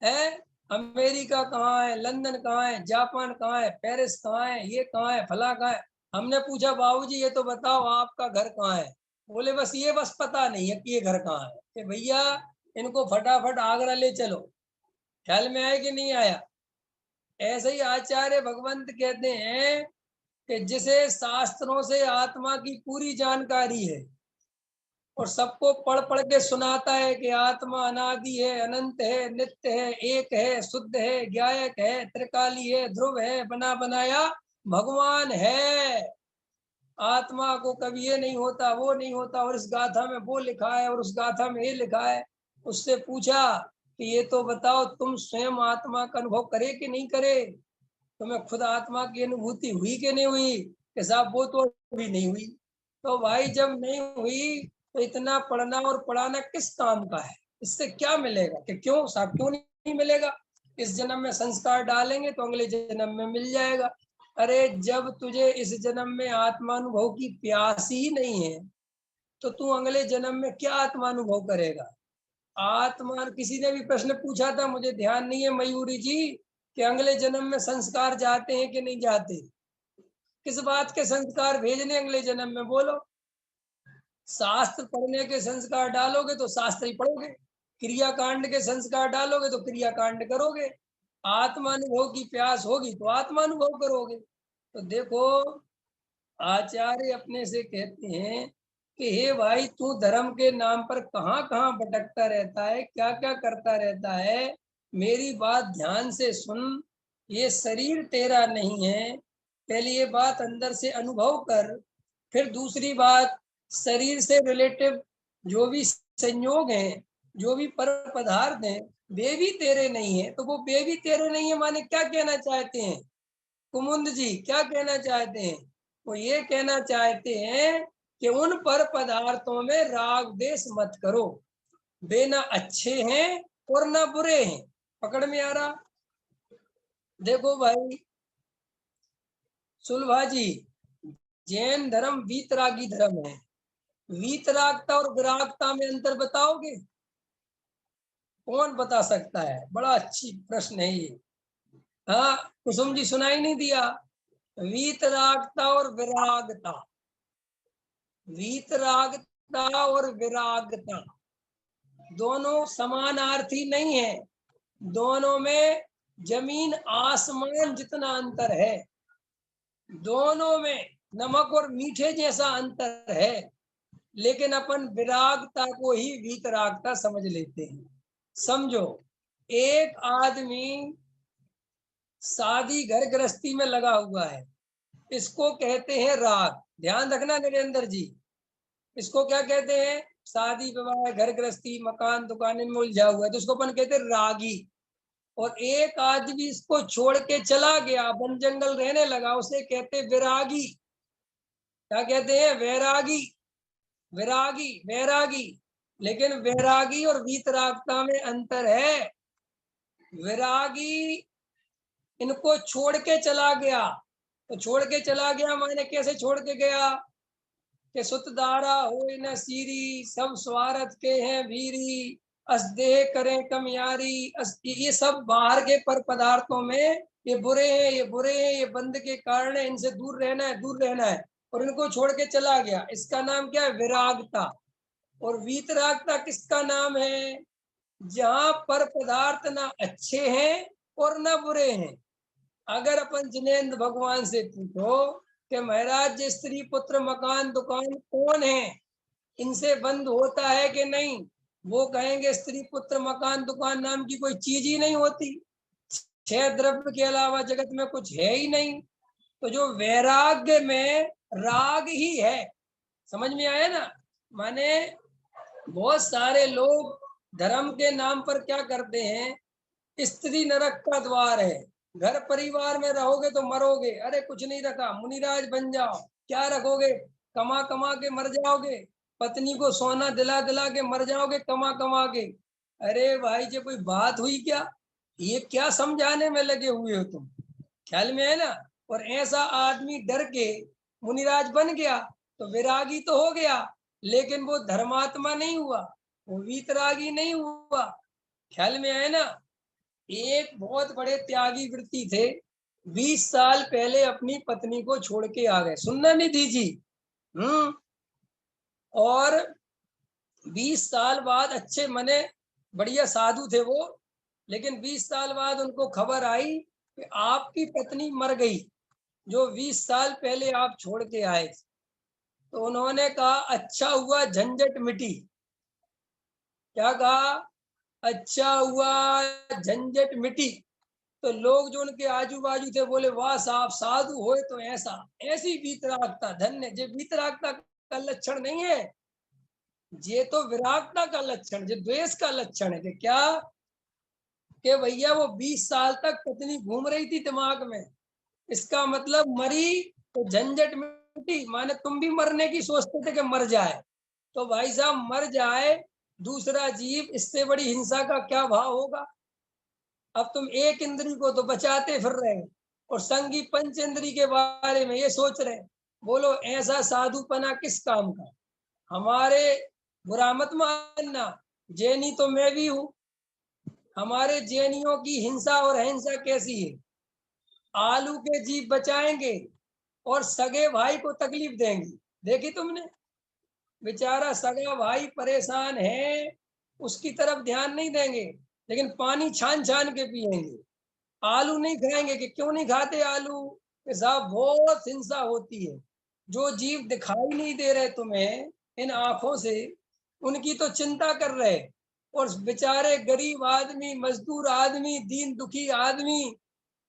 है अमेरिका कहाँ है, लंदन कहाँ है, जापान कहाँ है, पेरिस कहाँ है, ये कहाँ है, फला कहाँ है। हमने पूछा बाबूजी ये तो बताओ आपका घर कहाँ है? बोले बस ये बस पता नहीं है कि ये घर कहाँ है। कि भैया इनको फटाफट आगरा ले चलो। ख्याल में आया कि नहीं आया? ऐसे ही आचार्य भगवंत कहते हैं कि जिसे शास्त्रों से आत्मा की पूरी जानकारी है और सबको पढ़ पढ़ के सुनाता है कि आत्मा अनादि है, अनंत है, नित्य है, एक है, शुद्ध है, ज्ञायक है, त्रिकाली है, ध्रुव है, बना बनाया भगवान है। आत्मा को कभी ये नहीं होता, वो नहीं होता, और इस गाथा में वो लिखा है और उस गाथा में ये लिखा है। उससे पूछा कि ये तो बताओ तुम स्वयं आत्मा का अनुभव करे कि नहीं करे? तुम्हें खुद आत्मा की अनुभूति हुई कि नहीं हुई? कि साहब वो तो अभी नहीं हुई। तो भाई जब नहीं हुई तो इतना पढ़ना और पढ़ाना किस काम का है? इससे क्या मिलेगा? कि क्यों साहब, क्यों नहीं मिलेगा? इस जन्म में संस्कार डालेंगे तो अगले जन्म में मिल जाएगा। अरे जब तुझे इस जन्म में आत्मानुभव की प्यास ही नहीं है तो तू अगले जन्म में क्या आत्मानुभव करेगा? आत्मा, किसी ने भी प्रश्न पूछा था, मुझे ध्यान नहीं है मयूरी जी, कि अगले जन्म में संस्कार जाते हैं कि नहीं जाते? किस बात के संस्कार भेजने अगले जन्म में, बोलो? शास्त्र पढ़ने के संस्कार डालोगे तो शास्त्र ही पढ़ोगे, क्रियाकांड के संस्कार डालोगे तो क्रियाकांड करोगे, आत्मानुभव की प्यास होगी तो आत्मानुभव करोगे। तो देखो, आचार्य अपने से कहते हैं कि हे भाई, तू धर्म के नाम पर कहाँ कहाँ भटकता रहता है, क्या क्या करता रहता है। मेरी बात ध्यान से सुन, ये शरीर तेरा नहीं है, पहले ये बात अंदर से अनुभव कर। फिर दूसरी बात, शरीर से रिलेटिव जो भी संयोग हैं, जो भी पर पदार्थ हैं, वे भी तेरे नहीं है। तो वो वे भी तेरे नहीं है माने क्या कहना चाहते हैं कुमुंद जी, क्या कहना चाहते हैं? वो ये कहना चाहते हैं कि उन पर पदार्थों में राग देश मत करो, वे ना अच्छे हैं और ना बुरे हैं। पकड़ में आ रहा? देखो भाई सुलभा जी, जैन धर्म वीतरागी धर्म है। वीतरागता और विरागता में अंतर बताओगे? कौन बता सकता है? बड़ा अच्छी प्रश्न है ये। हाँ कुसुम जी, सुनाई नहीं दिया? वीतरागता और विरागता, वीतरागता और विरागता दोनों समानार्थी नहीं है। दोनों में जमीन आसमान जितना अंतर है। दोनों में नमक और मीठे जैसा अंतर है। लेकिन अपन विरागता को ही वीतरागता समझ लेते हैं। समझो, एक आदमी शादी घर गृहस्थी में लगा हुआ है, इसको कहते हैं राग। ध्यान रखना नरेंद्र जी, इसको क्या कहते हैं? शादी विवाह घर गृहस्थी मकान दुकान में उलझा हुआ है तो इसको अपन कहते हैं रागी। और एक आदमी इसको छोड़ के चला गया, वन जंगल रहने लगा, उसे कहते विरागी। क्या कहते हैं? वैरागी। विरागी वैरागी। लेकिन वैरागी और वीतरागता में अंतर है। विरागी इनको छोड़ के चला गया। तो छोड़ के चला गया माने कैसे छोड़ के गया? कि सुतदारा हो न सीरी, सब स्वार्थ के हैं भीरी, असदेह करें कम यारी। ये सब बाहर के पर पदार्थों में ये बुरे हैं, ये बुरे हैं, ये बंद के कारण है, इनसे दूर रहना है, दूर रहना है। और इनको छोड़ के चला गया, इसका नाम क्या है? विरागता। और वीतरागता किसका नाम है? जहां पर पदार्थ ना अच्छे हैं और ना बुरे हैं। अगर अपन जिनेन्द्र भगवान से पूछो कि महाराज ये स्त्री पुत्र मकान दुकान कौन है, इनसे बंद होता है कि नहीं? वो कहेंगे स्त्री पुत्र मकान दुकान नाम की कोई चीज ही नहीं होती, छह द्रव्य के अलावा जगत में कुछ है ही नहीं। तो जो वैराग्य में राग ही है, समझ में आया ना? माने बहुत सारे लोग धर्म के नाम पर क्या करते हैं, स्त्री नरक का द्वार है, घर परिवार में रहोगे तो मरोगे, अरे कुछ नहीं रखा, मुनिराज बन जाओ, क्या रखोगे, कमा कमा के मर जाओगे, पत्नी को सोना दिला दिला के मर जाओगे कमा कमा के। अरे भाई ये कोई बात हुई क्या? ये क्या समझाने में लगे हुए हो तुम? ख्याल में है ना? और ऐसा आदमी डर के मुनिराज बन गया तो विरागी तो हो गया, लेकिन वो धर्मात्मा नहीं हुआ, वो वीतरागी नहीं हुआ। ख्याल में आए ना? एक बहुत बड़े त्यागी वृत्ति थे, 20 साल पहले अपनी पत्नी को छोड़ के आ गए। सुनना निधि जी। और 20 साल बाद अच्छे मने बढ़िया साधु थे वो, लेकिन 20 साल बाद उनको खबर आई कि आपकी पत्नी मर गई, जो 20 साल पहले आप छोड़ के आए। तो उन्होंने कहा अच्छा हुआ झंझट मिटी। क्या कहा? अच्छा हुआ झंझट मिटी। तो लोग जो उनके आजू बाजू थे बोले वाह साहब साधु होए तो ऐसा, ऐसी वीतरागता, धन्य। ये वीतरागता का लक्षण नहीं है, ये तो विरागता का लक्षण, ये द्वेष का लक्षण है। कि क्या? कि भैया वो 20 साल तक पत्नी घूम रही थी दिमाग में, इसका मतलब मरी तो झंझट मिटी, माने तुम भी मरने की सोचते थे कि मर जाए, तो भाई साहब मर जाए दूसरा जीव, इससे बड़ी हिंसा का क्या भाव होगा? अब तुम एक इंद्री को तो बचाते फिर रहे और संगी पंच इंद्री के बारे में ये सोच रहे। बोलो ऐसा साधुपना किस काम का? हमारे बुरा मत मानना, जैनी तो मैं भी हूं। हमारे जैनियों की हिंसा और अहिंसा कैसी है? आलू के जीव बचाएंगे और सगे भाई को तकलीफ देंगे। देखी तुमने? बेचारा सगा भाई परेशान है, उसकी तरफ ध्यान नहीं देंगे, लेकिन पानी छान छान के पिएंगे। आलू नहीं खाएंगे। कि क्यों नहीं खाते आलू? कि साहब बहुत हिंसा होती है। जो जीव दिखाई नहीं दे रहे तुम्हें, इन आंखों से उनकी तो चिंता कर रहे, और बेचारे गरीब आदमी, मजदूर आदमी, दीन दुखी आदमी,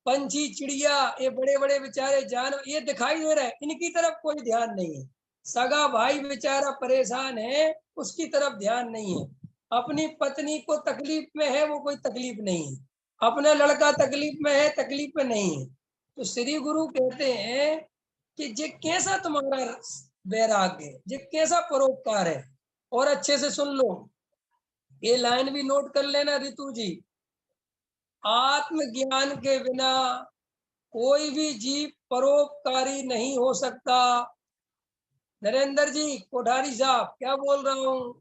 पंछी चिड़िया, ये बड़े बड़े बेचारे जानवर ये दिखाई दे रहे, इनकी तरफ कोई ध्यान नहीं है। सगा भाई बेचारा परेशान है, उसकी तरफ ध्यान नहीं है। अपनी पत्नी को तकलीफ में है, वो कोई तकलीफ नहीं है। अपना लड़का तकलीफ में है, तकलीफ में नहीं है। तो श्री गुरु कहते हैं कि जे कैसा तुम्हारा वैराग्य, जे कैसा परोपकार है। और अच्छे से सुन लो, ये लाइन भी नोट कर लेना रितु जी। आत्मज्ञान के बिना कोई भी जीव परोपकारी नहीं हो सकता। नरेंद्र जी, कोठारी साहब, क्या बोल रहा हूं?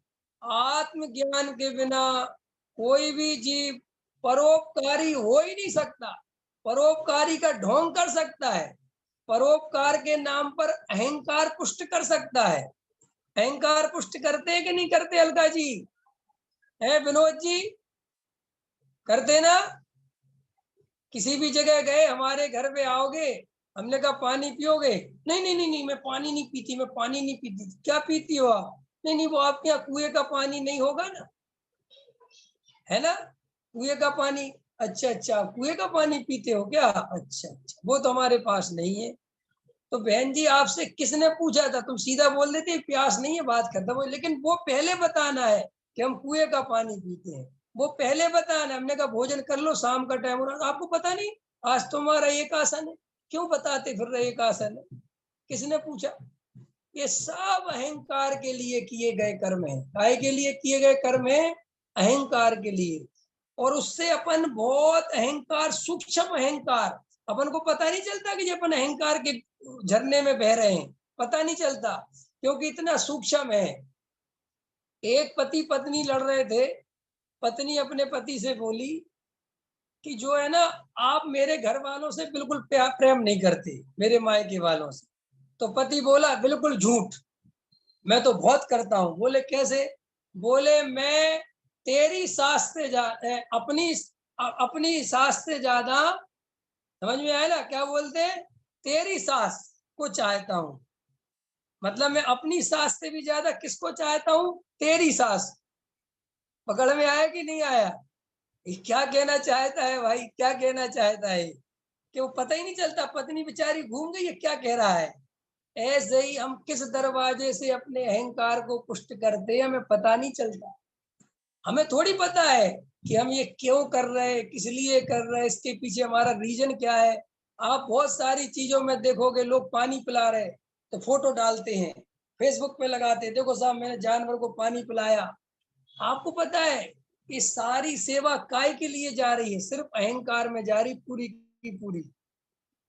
आत्मज्ञान के बिना कोई भी जीव परोपकारी हो ही नहीं सकता। परोपकारी का ढोंग कर सकता है, परोपकार के नाम पर अहंकार पुष्ट कर सकता है। अहंकार पुष्ट करते हैं कि नहीं करते अलका जी? है विनोद जी, करते ना? किसी भी जगह गए, हमारे घर पे आओगे, हमने कहा पानी पियोगे? नहीं नहीं नहीं नहीं, मैं पानी नहीं पीती, मैं पानी नहीं पीती। क्या पीती हो आप? नहीं नहीं, वो आपके यहाँ कुएं का पानी नहीं होगा ना, है ना? कुएं का पानी। अच्छा अच्छा, कुएं का पानी पीते हो क्या? अच्छा अच्छा, वो तो हमारे पास नहीं है। तो बहन जी, आपसे किसने पूछा था? तुम सीधा बोल देते प्यास नहीं है, बात खत्म हो। लेकिन वो पहले बताना है कि हम कुएं का पानी पीते हैं, वो पहले बताना। हमने कहा भोजन कर लो, शाम का टाइम हो रहा, आपको पता नहीं आज तुम्हारा एक आसन है, क्यों बताते फिर रहे एक आसन है? किसने पूछा? ये सब अहंकार के लिए किए गए कर्म है। काय के लिए किए गए कर्म है? अहंकार के लिए। और उससे अपन बहुत अहंकार, सूक्ष्म अहंकार, अपन को पता नहीं चलता कि अपन अहंकार के झरने में बह रहे हैं, पता नहीं चलता, क्योंकि इतना सूक्ष्म है। एक पति पत्नी लड़ रहे थे, पत्नी अपने पति से बोली कि जो है ना, आप मेरे घर वालों से बिल्कुल प्रेम नहीं करते, मेरे मायके वालों से। तो पति बोला बिल्कुल झूठ, मैं तो बहुत करता हूँ। बोले कैसे? बोले मैं तेरी सास से अपनी सास से ज्यादा, समझ में आया ना क्या बोलते हैं? तेरी सास को चाहता हूँ, मतलब मैं अपनी सास से भी ज्यादा किसको चाहता हूँ? तेरी सास। पकड़ में आया कि नहीं आया? ये क्या कहना चाहता है भाई, क्या कहना चाहता है? कि वो पता ही नहीं चलता, पत्नी बेचारी घूम गई, ये क्या कह रहा है। ऐसे ही हम किस दरवाजे से अपने अहंकार को पुष्ट करते हैं, हमें पता नहीं चलता। हमें थोड़ी पता है कि हम ये क्यों कर रहे हैं, किस लिए कर रहे हैं, इसके पीछे हमारा रीजन क्या है। आप बहुत सारी चीजों में देखोगे, लोग पानी पिला रहे तो फोटो डालते हैं, फेसबुक पे लगाते हैं, देखो साहब मैंने जानवर को पानी पिलाया। आपको पता है कि सारी सेवा काय के लिए जा रही है? सिर्फ अहंकार में जा रही, पूरी की पूरी।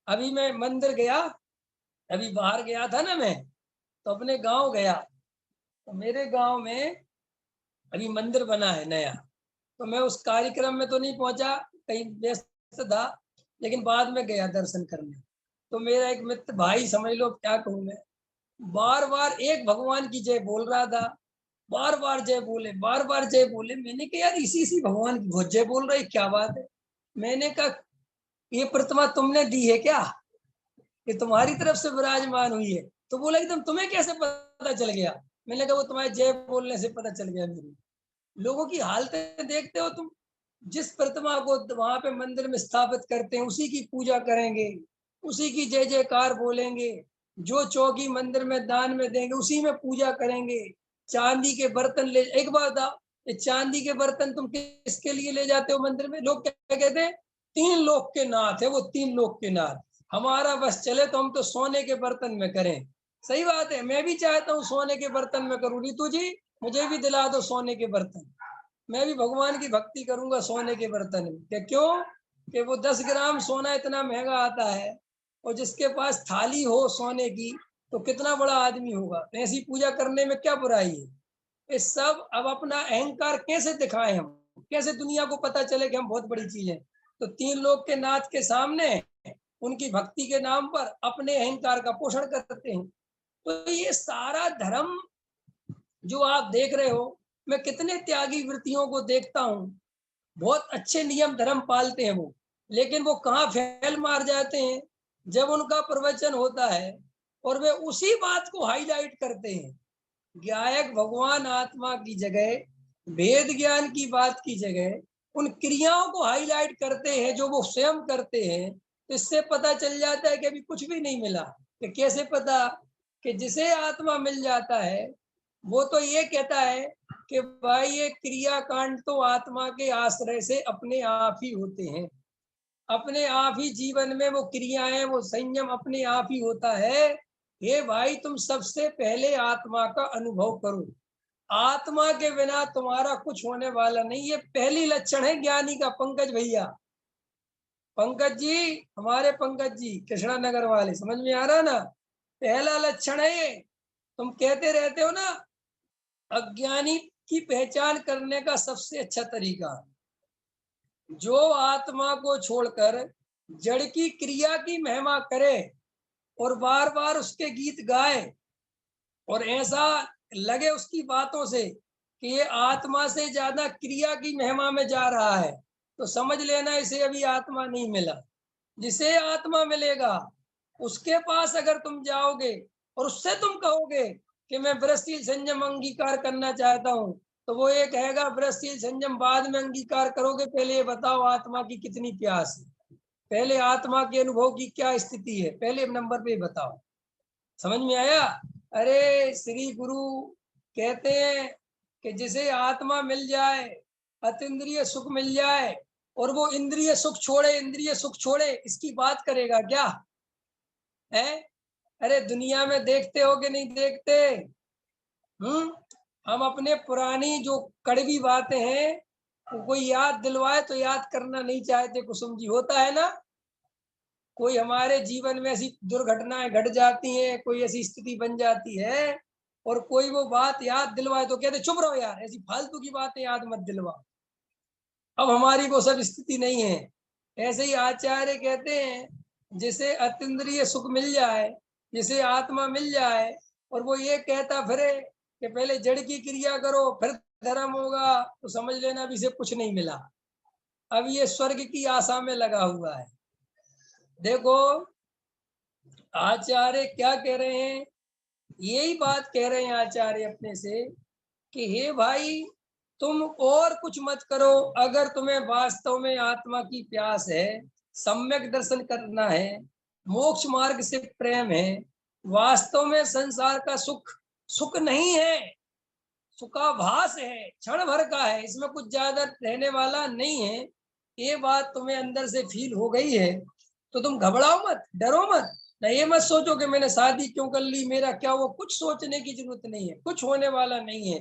अभी मैं मंदिर गया, अभी बाहर गया था ना मैं, तो अपने गांव गया, तो मेरे गांव में अभी मंदिर बना है नया। तो मैं उस कार्यक्रम में तो नहीं पहुंचा, कहीं व्यस्त था, लेकिन बाद में गया दर्शन करने। तो मेरा एक मित्र भाई, समझ लो क्या कहूँ मैं, बार बार एक भगवान की जय बोल रहा था, बार बार जय बोले, बार बार जय बोले। मैंने कहा यार इसी भगवान की बहुत जय बोल रही, क्या बात है? मैंने कहा ये प्रतिमा तुमने दी है क्या, ये तुम्हारी तरफ से विराजमान हुई है? तो बोला एकदम तुम्हें कैसे पता चल गया? मैंने कहा वो तुम्हारे जय बोलने से पता चल गया मेरी। लोगों की हालतें देखते हो तुम। जिस प्रतिमा को वहां पे मंदिर में स्थापित करते हैं, उसी की पूजा करेंगे, उसी की जय जयकार बोलेंगे। जो चौकी मंदिर में दान में देंगे, उसी में पूजा करेंगे। चांदी के बर्तन ले, एक बात बताओ, ये चांदी के बर्तन तुम किसके लिए ले जाते हो मंदिर में? लोग क्या कहते हैं? 3 लोक के नाथ है वो, 3 लोक के नाथ। हमारा बस चले तो हम तो सोने के बर्तन में करें। सही बात है, मैं भी चाहता हूँ सोने के बर्तन में करूँ। रितु जी, मुझे भी दिला दो सोने के बर्तन, मैं भी भगवान की भक्ति करूंगा सोने के बर्तन में। क्या क्यों? कि वो 10 ग्राम सोना इतना महंगा आता है, और जिसके पास थाली हो सोने की तो कितना बड़ा आदमी होगा। तो ऐसी पूजा करने में क्या बुराई है? ये सब अब अपना अहंकार कैसे दिखाएं हम, कैसे दुनिया को पता चले कि हम बहुत बड़ी चीज है? तो 3 लोग के नाथ के सामने उनकी भक्ति के नाम पर अपने अहंकार का पोषण करते हैं। तो ये सारा धर्म जो आप देख रहे हो, मैं कितने त्यागी वृत्तियों को देखता हूँ, बहुत अच्छे नियम धर्म पालते हैं वो, लेकिन वो कहाँ फैल मार जाते हैं? जब उनका प्रवचन होता है और वे उसी बात को हाईलाइट करते हैं, गायक भगवान आत्मा की जगह, भेद ज्ञान की बात की जगह उन क्रियाओं को हाईलाइट करते हैं जो वो स्वयं करते हैं। तो इससे पता चल जाता है कि अभी कुछ भी नहीं मिला। कि कैसे पता? कि जिसे आत्मा मिल जाता है वो तो ये कहता है कि भाई ये क्रिया कांड तो आत्मा के आश्रय से अपने आप ही होते हैं, अपने आप ही जीवन में वो क्रियाएं, वो संयम अपने आप ही होता है। हे भाई, तुम सबसे पहले आत्मा का अनुभव करो। आत्मा के बिना तुम्हारा कुछ होने वाला नहीं। ये पहली लक्षण है ज्ञानी का। पंकज भैया, पंकज जी, हमारे पंकज जी कृष्णा नगर वाले, समझ में आ रहा ना? पहला लक्षण है ये। तुम कहते रहते हो ना, अज्ञानी की पहचान करने का सबसे अच्छा तरीका, जो आत्मा को छोड़कर जड़ की क्रिया की महिमा करे और बार बार उसके गीत गाए और ऐसा लगे उसकी बातों से कि ये आत्मा से ज्यादा क्रिया की महिमा में जा रहा है, तो समझ लेना इसे अभी आत्मा नहीं मिला। जिसे आत्मा मिलेगा उसके पास अगर तुम जाओगे और उससे तुम कहोगे कि मैं ब्रह्मशील संयम अंगीकार करना चाहता हूं, तो वो ये कहेगा ब्रह्मशील संयम बाद में अंगीकार करोगे, पहले ये बताओ आत्मा की कितनी प्यास है, पहले आत्मा के अनुभव की क्या स्थिति है, पहले नंबर पे बताओ। समझ में आया? अरे श्री गुरु कहते हैं कि जिसे आत्मा मिल जाए, अतीन्द्रिय सुख मिल जाए, और वो इंद्रिय सुख छोड़े, इंद्रिय सुख छोड़े, इसकी बात करेगा क्या है? अरे दुनिया में देखते हो कि नहीं देखते? हम अपने पुरानी जो कड़वी बातें हैं कोई याद दिलवाए तो याद करना नहीं चाहते कुसुम जी, होता है ना? कोई हमारे जीवन में ऐसी दुर्घटनाएं घट जाती हैं, कोई ऐसी स्थिति बन जाती है और कोई वो बात याद दिलवाए तो कहते चुप रहो यार, ऐसी फालतू की बातें याद मत दिलवाओ। अब हमारी वो सब स्थिति नहीं है। ऐसे ही आचार्य कहते हैं जिसे अतीन्द्रिय सुख मिल जाए, जिसे आत्मा मिल जाए, और वो ये कहता फिरे कि पहले जड़ की क्रिया करो फिर धर्म होगा, तो समझ लेना अभी से कुछ नहीं मिला। अब ये स्वर्ग की आशा में लगा हुआ है। देखो आचार्य क्या कह रहे हैं, यही बात कह रहे हैं आचार्य अपने से कि हे भाई, तुम और कुछ मत करो। अगर तुम्हें वास्तव में आत्मा की प्यास है, सम्यक दर्शन करना है, मोक्ष मार्ग से प्रेम है, वास्तव में संसार का सुख सुख नहीं है, सुखाभास है, क्षण भर का है, इसमें कुछ ज्यादा रहने वाला नहीं है, ये बात तुम्हें अंदर से फील हो गई है, तो तुम घबराओ मत, डरो मत। ना ये मत सोचो कि मैंने शादी क्यों कर ली, मेरा क्या हुआ, कुछ सोचने की जरूरत नहीं है, कुछ होने वाला नहीं है।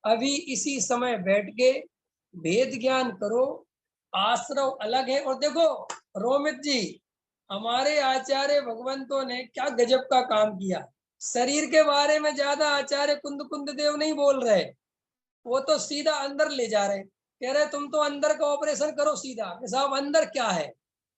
अभी इसी समय बैठ के भेद ज्ञान करो, आश्रव अलग है। और देखो रोमित जी, हमारे आचार्य भगवंतों ने क्या गजब का काम किया। शरीर के बारे में ज्यादा आचार्य कुंद कुंद देव नहीं बोल रहे, वो तो सीधा अंदर ले जा रहे, कह रहे तुम तो अंदर का ऑपरेशन करो सीधा। साहब अंदर क्या है?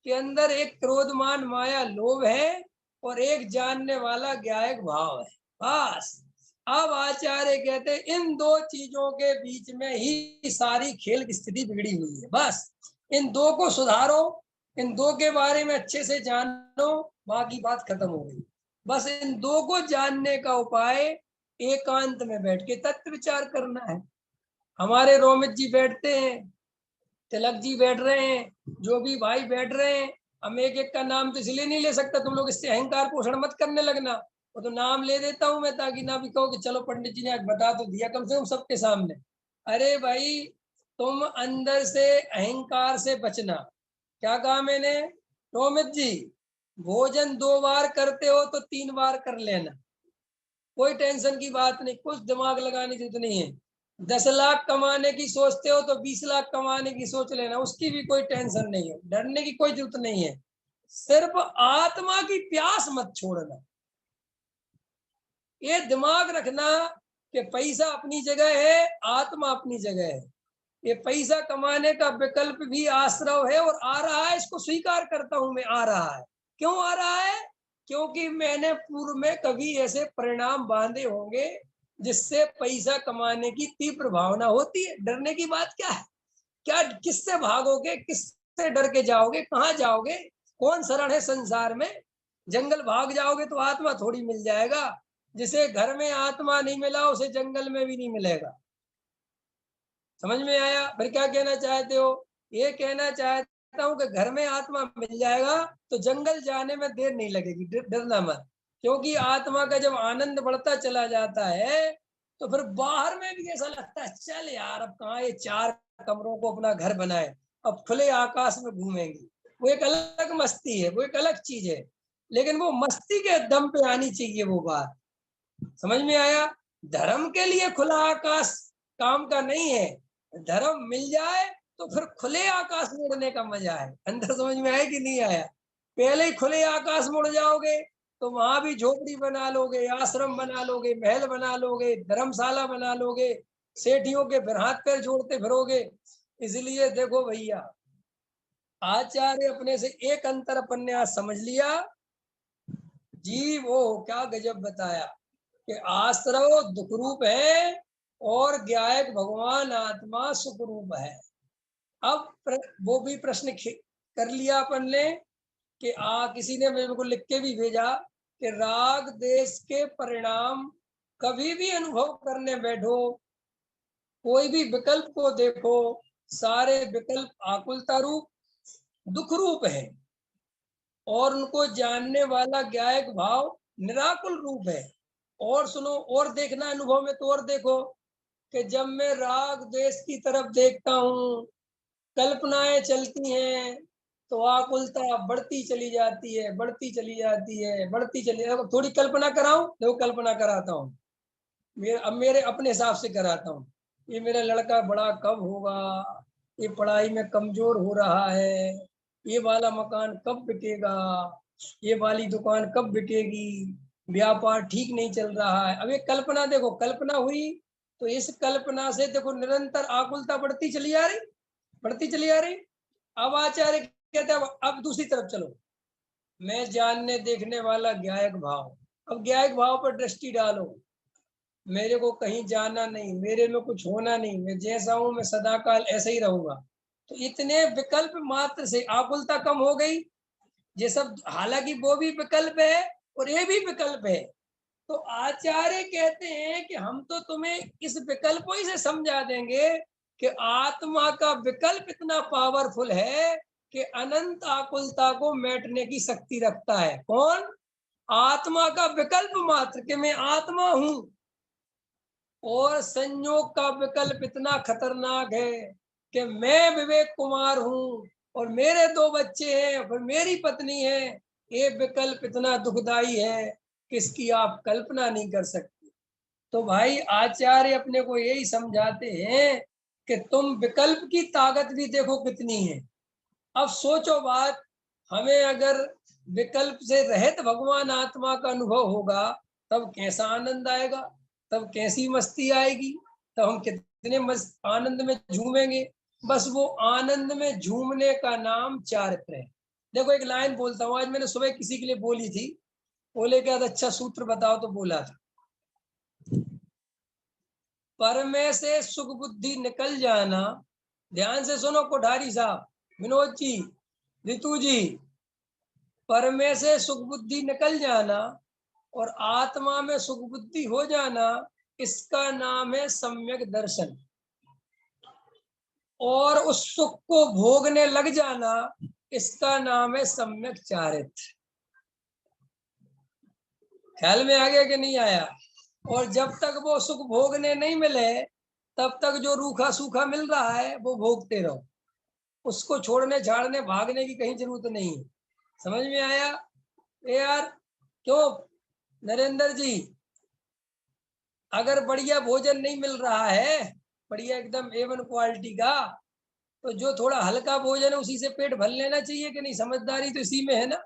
कि अंदर एक क्रोधमान माया लोभ है और एक जानने वाला ज्ञायक भाव है, बस। अब आचार्य कहते इन दो चीजों के बीच में ही सारी खेल की स्थिति बिगड़ी हुई है, बस इन दो को सुधारो, इन दो के बारे में अच्छे से जानो, बाकी बात खत्म हो गई। बस इन दो को जानने का उपाय एकांत में बैठ के तत्व विचार करना है। हमारे रोमित जी बैठते हैं, तिलक जी बैठ रहे हैं, जो भी भाई बैठ रहे हैं, हम एक एक का नाम तो इसलिए नहीं ले सकता, तुम लोग इससे अहंकार पोषण मत करने लगना। वो तो नाम ले देता हूं मैं ताकि ना भी कहो कि चलो पंडित जी ने आज बता तो दिया कम से कम सबके सामने। अरे भाई, तुम अंदर से अहंकार से बचना। क्या कहा मैंने रोमित जी? भोजन 2 बार करते हो तो 3 बार कर लेना, कोई टेंशन की बात नहीं, कुछ दिमाग लगाने की जरूरत नहीं है। 10 लाख कमाने की सोचते हो तो 20 लाख कमाने की सोच लेना, उसकी भी कोई टेंशन नहीं है, डरने की कोई जरूरत नहीं है। सिर्फ आत्मा की प्यास मत छोड़ना, ये दिमाग रखना कि पैसा अपनी जगह है, आत्मा अपनी जगह है। ये पैसा कमाने का विकल्प भी आश्रव है और आ रहा है, इसको स्वीकार करता हूं मैं, आ रहा है। क्यों आ रहा है? क्योंकि मैंने पूर्व में कभी ऐसे परिणाम बांधे होंगे जिससे पैसा कमाने की तीव्र भावना होती है। डरने की बात क्या है? क्या किससे भागोगे, किससे डर के जाओगे, कहाँ जाओगे? कौन शरण है संसार में? जंगल भाग जाओगे तो आत्मा थोड़ी मिल जाएगा। जिसे घर में आत्मा नहीं मिला उसे जंगल में भी नहीं मिलेगा। समझ में आया? फिर क्या कहना चाहते हो? ये कहना चाहता हूँ कि घर में आत्मा मिल जाएगा तो जंगल जाने में देर नहीं लगेगी, डरना मत। क्योंकि आत्मा का जब आनंद बढ़ता चला जाता है तो फिर बाहर में भी ऐसा लगता है चल यार अब कहाँ ये 4 कमरों को अपना घर बनाए, अब खुले आकाश में घूमेंगे। वो एक अलग मस्ती है, वो एक अलग चीज है, लेकिन वो मस्ती के दम पे आनी चाहिए वो बात। समझ में आया? धर्म के लिए खुला आकाश काम का नहीं है। धर्म मिल जाए तो फिर खुले आकाश में उड़ने का मजा है। अंदर समझ में आया कि नहीं आया? पहले ही खुले आकाश में उड़ जाओगे तो वहां भी झोपड़ी बना लोगे, आश्रम बना लोगे, महल बना लोगे, धर्मशाला बना लोगे, सेठियों के फिर हाथ पैर जोड़ते फिरोगे। इसलिए देखो भैया, आचार्य अपने से एक अंतर उपन्यास समझ लिया जी, वो क्या गजब बताया कि आश्रव दुख रूप है और ज्ञायक भगवान आत्मा सुख रूप है। अब वो भी प्रश्न कर लिया अपन ने कि किसी ने मेरे को लिख के भी भेजा कि राग देश के परिणाम कभी भी अनुभव करने बैठो, कोई भी विकल्प को देखो, सारे विकल्प आकुलता रूप दुख रूप है और उनको जानने वाला ज्ञायक भाव निराकुल रूप है। और सुनो, और देखना अनुभव में तो और देखो कि जब मैं राग द्वेष की तरफ देखता हूँ, कल्पनाएं चलती हैं तो आकुलता बढ़ती चली जाती है, बढ़ती चली जाती है, बढ़ती चली जाती है। थोड़ी कल्पना कराऊं? देखो कल्पना कराता हूँ, अब मेरे अपने हिसाब से कराता हूँ। ये मेरा लड़का बड़ा कब होगा, ये पढ़ाई में कमजोर हो रहा है, ये वाला मकान कब बिकेगा, ये वाली दुकान कब बिकेगी, व्यापार ठीक नहीं चल रहा है। अब ये कल्पना देखो, कल्पना हुई तो इस कल्पना से देखो निरंतर आकुलता बढ़ती चली आ रही, बढ़ती चली आ रही। अब आचार्य कहते हैं अब दूसरी तरफ चलो, मैं जानने देखने वाला ज्ञायक भाव। अब ज्ञायक भाव पर दृष्टि डालो, मेरे को कहीं जाना नहीं, मेरे में कुछ होना नहीं, मैं जैसा हूं मैं सदाकाल ऐसे ही रहूंगा। तो इतने विकल्प मात्र से आकुलता कम हो गई। ये सब हालांकि वो भी विकल्प है और ये भी विकल्प है। तो आचार्य कहते हैं कि हम तो तुम्हें इस विकल्पों ही से समझा देंगे कि आत्मा का विकल्प इतना पावरफुल है कि अनंत आकुलता को मेटने की शक्ति रखता है। कौन? आत्मा का विकल्प मात्र कि मैं आत्मा हूं। और संयोग का विकल्प इतना खतरनाक है कि मैं विवेक कुमार हूं और मेरे 2 बच्चे हैं और मेरी पत्नी है। ये विकल्प इतना दुखदाई है कि इसकी आप कल्पना नहीं कर सकते। तो भाई आचार्य अपने को यही समझाते हैं कि तुम विकल्प की ताकत भी देखो कितनी है। अब सोचो बात, हमें अगर विकल्प से रहित भगवान आत्मा का अनुभव होगा तब कैसा आनंद आएगा, तब कैसी मस्ती आएगी, तब हम कितने मस्त आनंद में झूमेंगे। बस वो आनंद में झूमने का नाम चारित्र है। देखो एक लाइन बोलता हूँ, आज मैंने सुबह किसी के लिए बोली थी, बोले क्या अच्छा सूत्र बताओ, तो बोला था पर में से सुख बुद्धि निकल जाना। ध्यान से सुनो कोठारी साहब, विनोद जी, रितु जी, पर में से सुख बुद्धि निकल जाना और आत्मा में सुख बुद्धि हो जाना, इसका नाम है सम्यक दर्शन। और उस सुख को भोगने लग जाना, इसका नाम है सम्यक चारित्र। ख्याल में आ गया कि नहीं आया? और जब तक वो सुख भोगने नहीं मिले तब तक जो रूखा सूखा मिल रहा है वो भोगते रहो, उसको छोड़ने झाड़ने भागने की कहीं जरूरत नहीं है। समझ में आया? यार क्यों नरेंद्र जी, अगर बढ़िया भोजन नहीं मिल रहा है, बढ़िया एकदम A1 क्वालिटी का, तो जो थोड़ा हल्का भोजन है उसी से पेट भर लेना चाहिए कि नहीं? समझदारी तो इसी में है ना,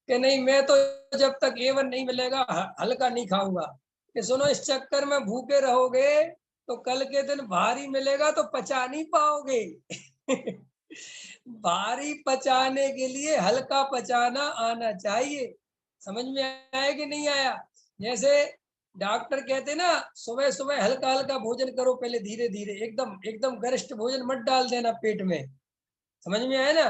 कि नहीं मैं तो जब तक A1 नहीं मिलेगा हल्का नहीं खाऊंगा। कि सुनो, इस चक्कर में भूखे रहोगे तो कल के दिन भारी मिलेगा तो पचा नहीं पाओगे। भारी पचाने के लिए हल्का पचाना आना चाहिए। समझ में आया कि नहीं आया? जैसे डॉक्टर कहते ना, सुबह सुबह हल्का हल्का भोजन करो, पहले धीरे धीरे, एकदम एकदम गरिष्ठ भोजन मत डाल देना पेट में। समझ में आया ना?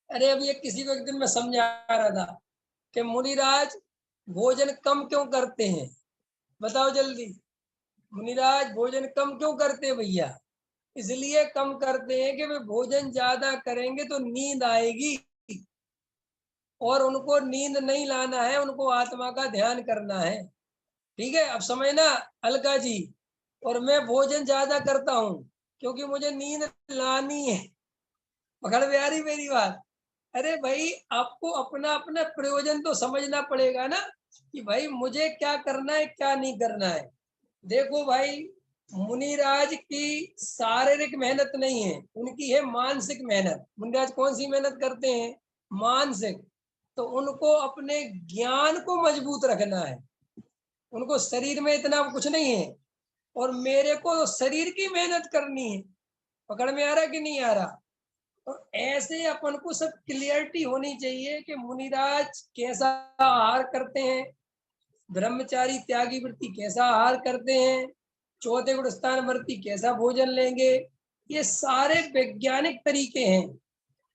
अरे अभी एक किसी को एक दिन मैं समझा रहा था कि मुनिराज, भोजन कम क्यों करते हैं? बताओ जल्दी। मुनिराज भोजन कम क्यों करते हैं भैया? इसलिए कम करते हैं कि वे भोजन ज्यादा करेंगे तो नींद आएगी, और उनको नींद नहीं लाना है, उनको आत्मा का ध्यान करना है। ठीक है, अब समझना अलका जी। और मैं भोजन ज्यादा करता हूँ क्योंकि मुझे नींद लानी है। पकड़ में आ रही मेरी बात? अरे भाई, आपको अपना अपना प्रयोजन तो समझना पड़ेगा ना, कि भाई मुझे क्या करना है क्या नहीं करना है। देखो भाई, मुनिराज की शारीरिक मेहनत नहीं है, उनकी है मानसिक मेहनत। मुनिराज कौन सी मेहनत करते हैं? मानसिक। तो उनको अपने ज्ञान को मजबूत रखना है, उनको शरीर में इतना कुछ नहीं है, और मेरे को शरीर की मेहनत करनी है। पकड़ में आ रहा कि नहीं आ रहा? तो ऐसे अपन को सब क्लियरिटी होनी चाहिए कि मुनिराज कैसा आहार करते हैं, ब्रह्मचारी त्यागी वृत्ति कैसा आहार करते हैं, चौथे गुण स्थान वर्ती कैसा भोजन लेंगे। ये सारे वैज्ञानिक तरीके हैं।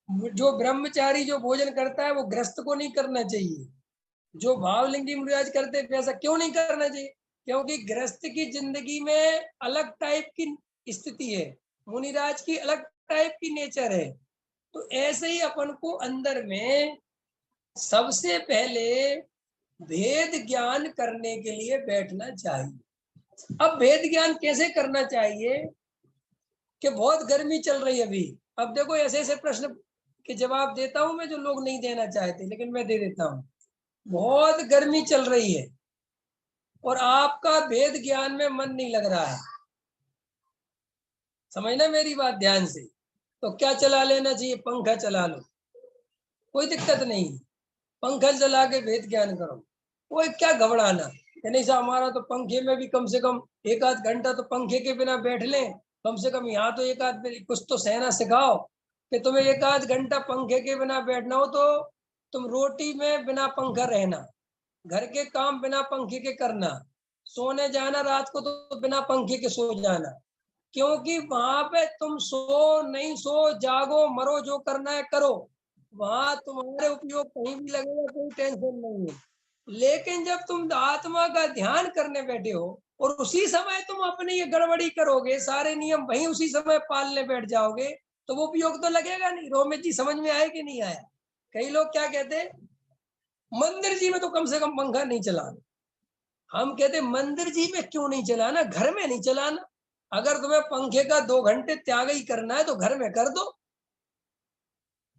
जो ब्रह्मचारी जो भोजन करता है वो ग्रस्त को नहीं करना चाहिए। जो भावलिंगी मुनिराज करते हैं वैसा क्यों नहीं करना चाहिए? क्योंकि गृहस्थ की जिंदगी में अलग टाइप की स्थिति है, मुनिराज की अलग टाइप की नेचर है। तो ऐसे ही अपन को अंदर में सबसे पहले भेद ज्ञान करने के लिए बैठना चाहिए। अब भेद ज्ञान कैसे करना चाहिए? कि बहुत गर्मी चल रही है अभी। अब देखो, ऐसे ऐसे प्रश्न के जवाब देता हूं मैं जो लोग नहीं देना चाहते, लेकिन मैं दे देता हूं। बहुत गर्मी चल रही है और आपका भेद ज्ञान में मन नहीं लग रहा है, समझना मेरी बात ध्यान से। तो क्या चला लेना चाहिए? पंखा चला लो, कोई दिक्कत नहीं। पंखा चला के भेद ज्ञान करो। वो क्या घबराना कि नहीं साहब, हमारा तो पंखे में भी कम से कम एक आध घंटा तो पंखे के बिना बैठ लें। कम से कम यहाँ तो एक आध कुछ तो सहना सिखाओ कि तुम्हें एक आध घंटा पंखे के बिना बैठना हो तो तुम रोटी में बिना पंखा रहना, घर के काम बिना पंखे के करना, सोने जाना रात को तो बिना पंखे के सो जाना। क्योंकि वहां पे तुम सो नहीं सो, जागो मरो, जो करना है करो, वहां तुम्हारे उपयोग कहीं भी लगेगा, कोई टेंशन नहीं है। लेकिन जब तुम आत्मा का ध्यान करने बैठे हो और उसी समय तुम अपनी ये गड़बड़ी करोगे, सारे नियम वही उसी समय पालने बैठ जाओगे, तो वो उपयोग तो लगेगा नहीं। रोमित जी समझ में आया कि नहीं आया? कई लोग क्या कहते हैं, मंदिर जी में तो कम से कम पंखा नहीं चलाना। हम कहते मंदिर जी में क्यों नहीं चलाना, घर में नहीं चलाना। अगर तुम्हें पंखे का 2 घंटे त्याग ही करना है तो घर में कर दो।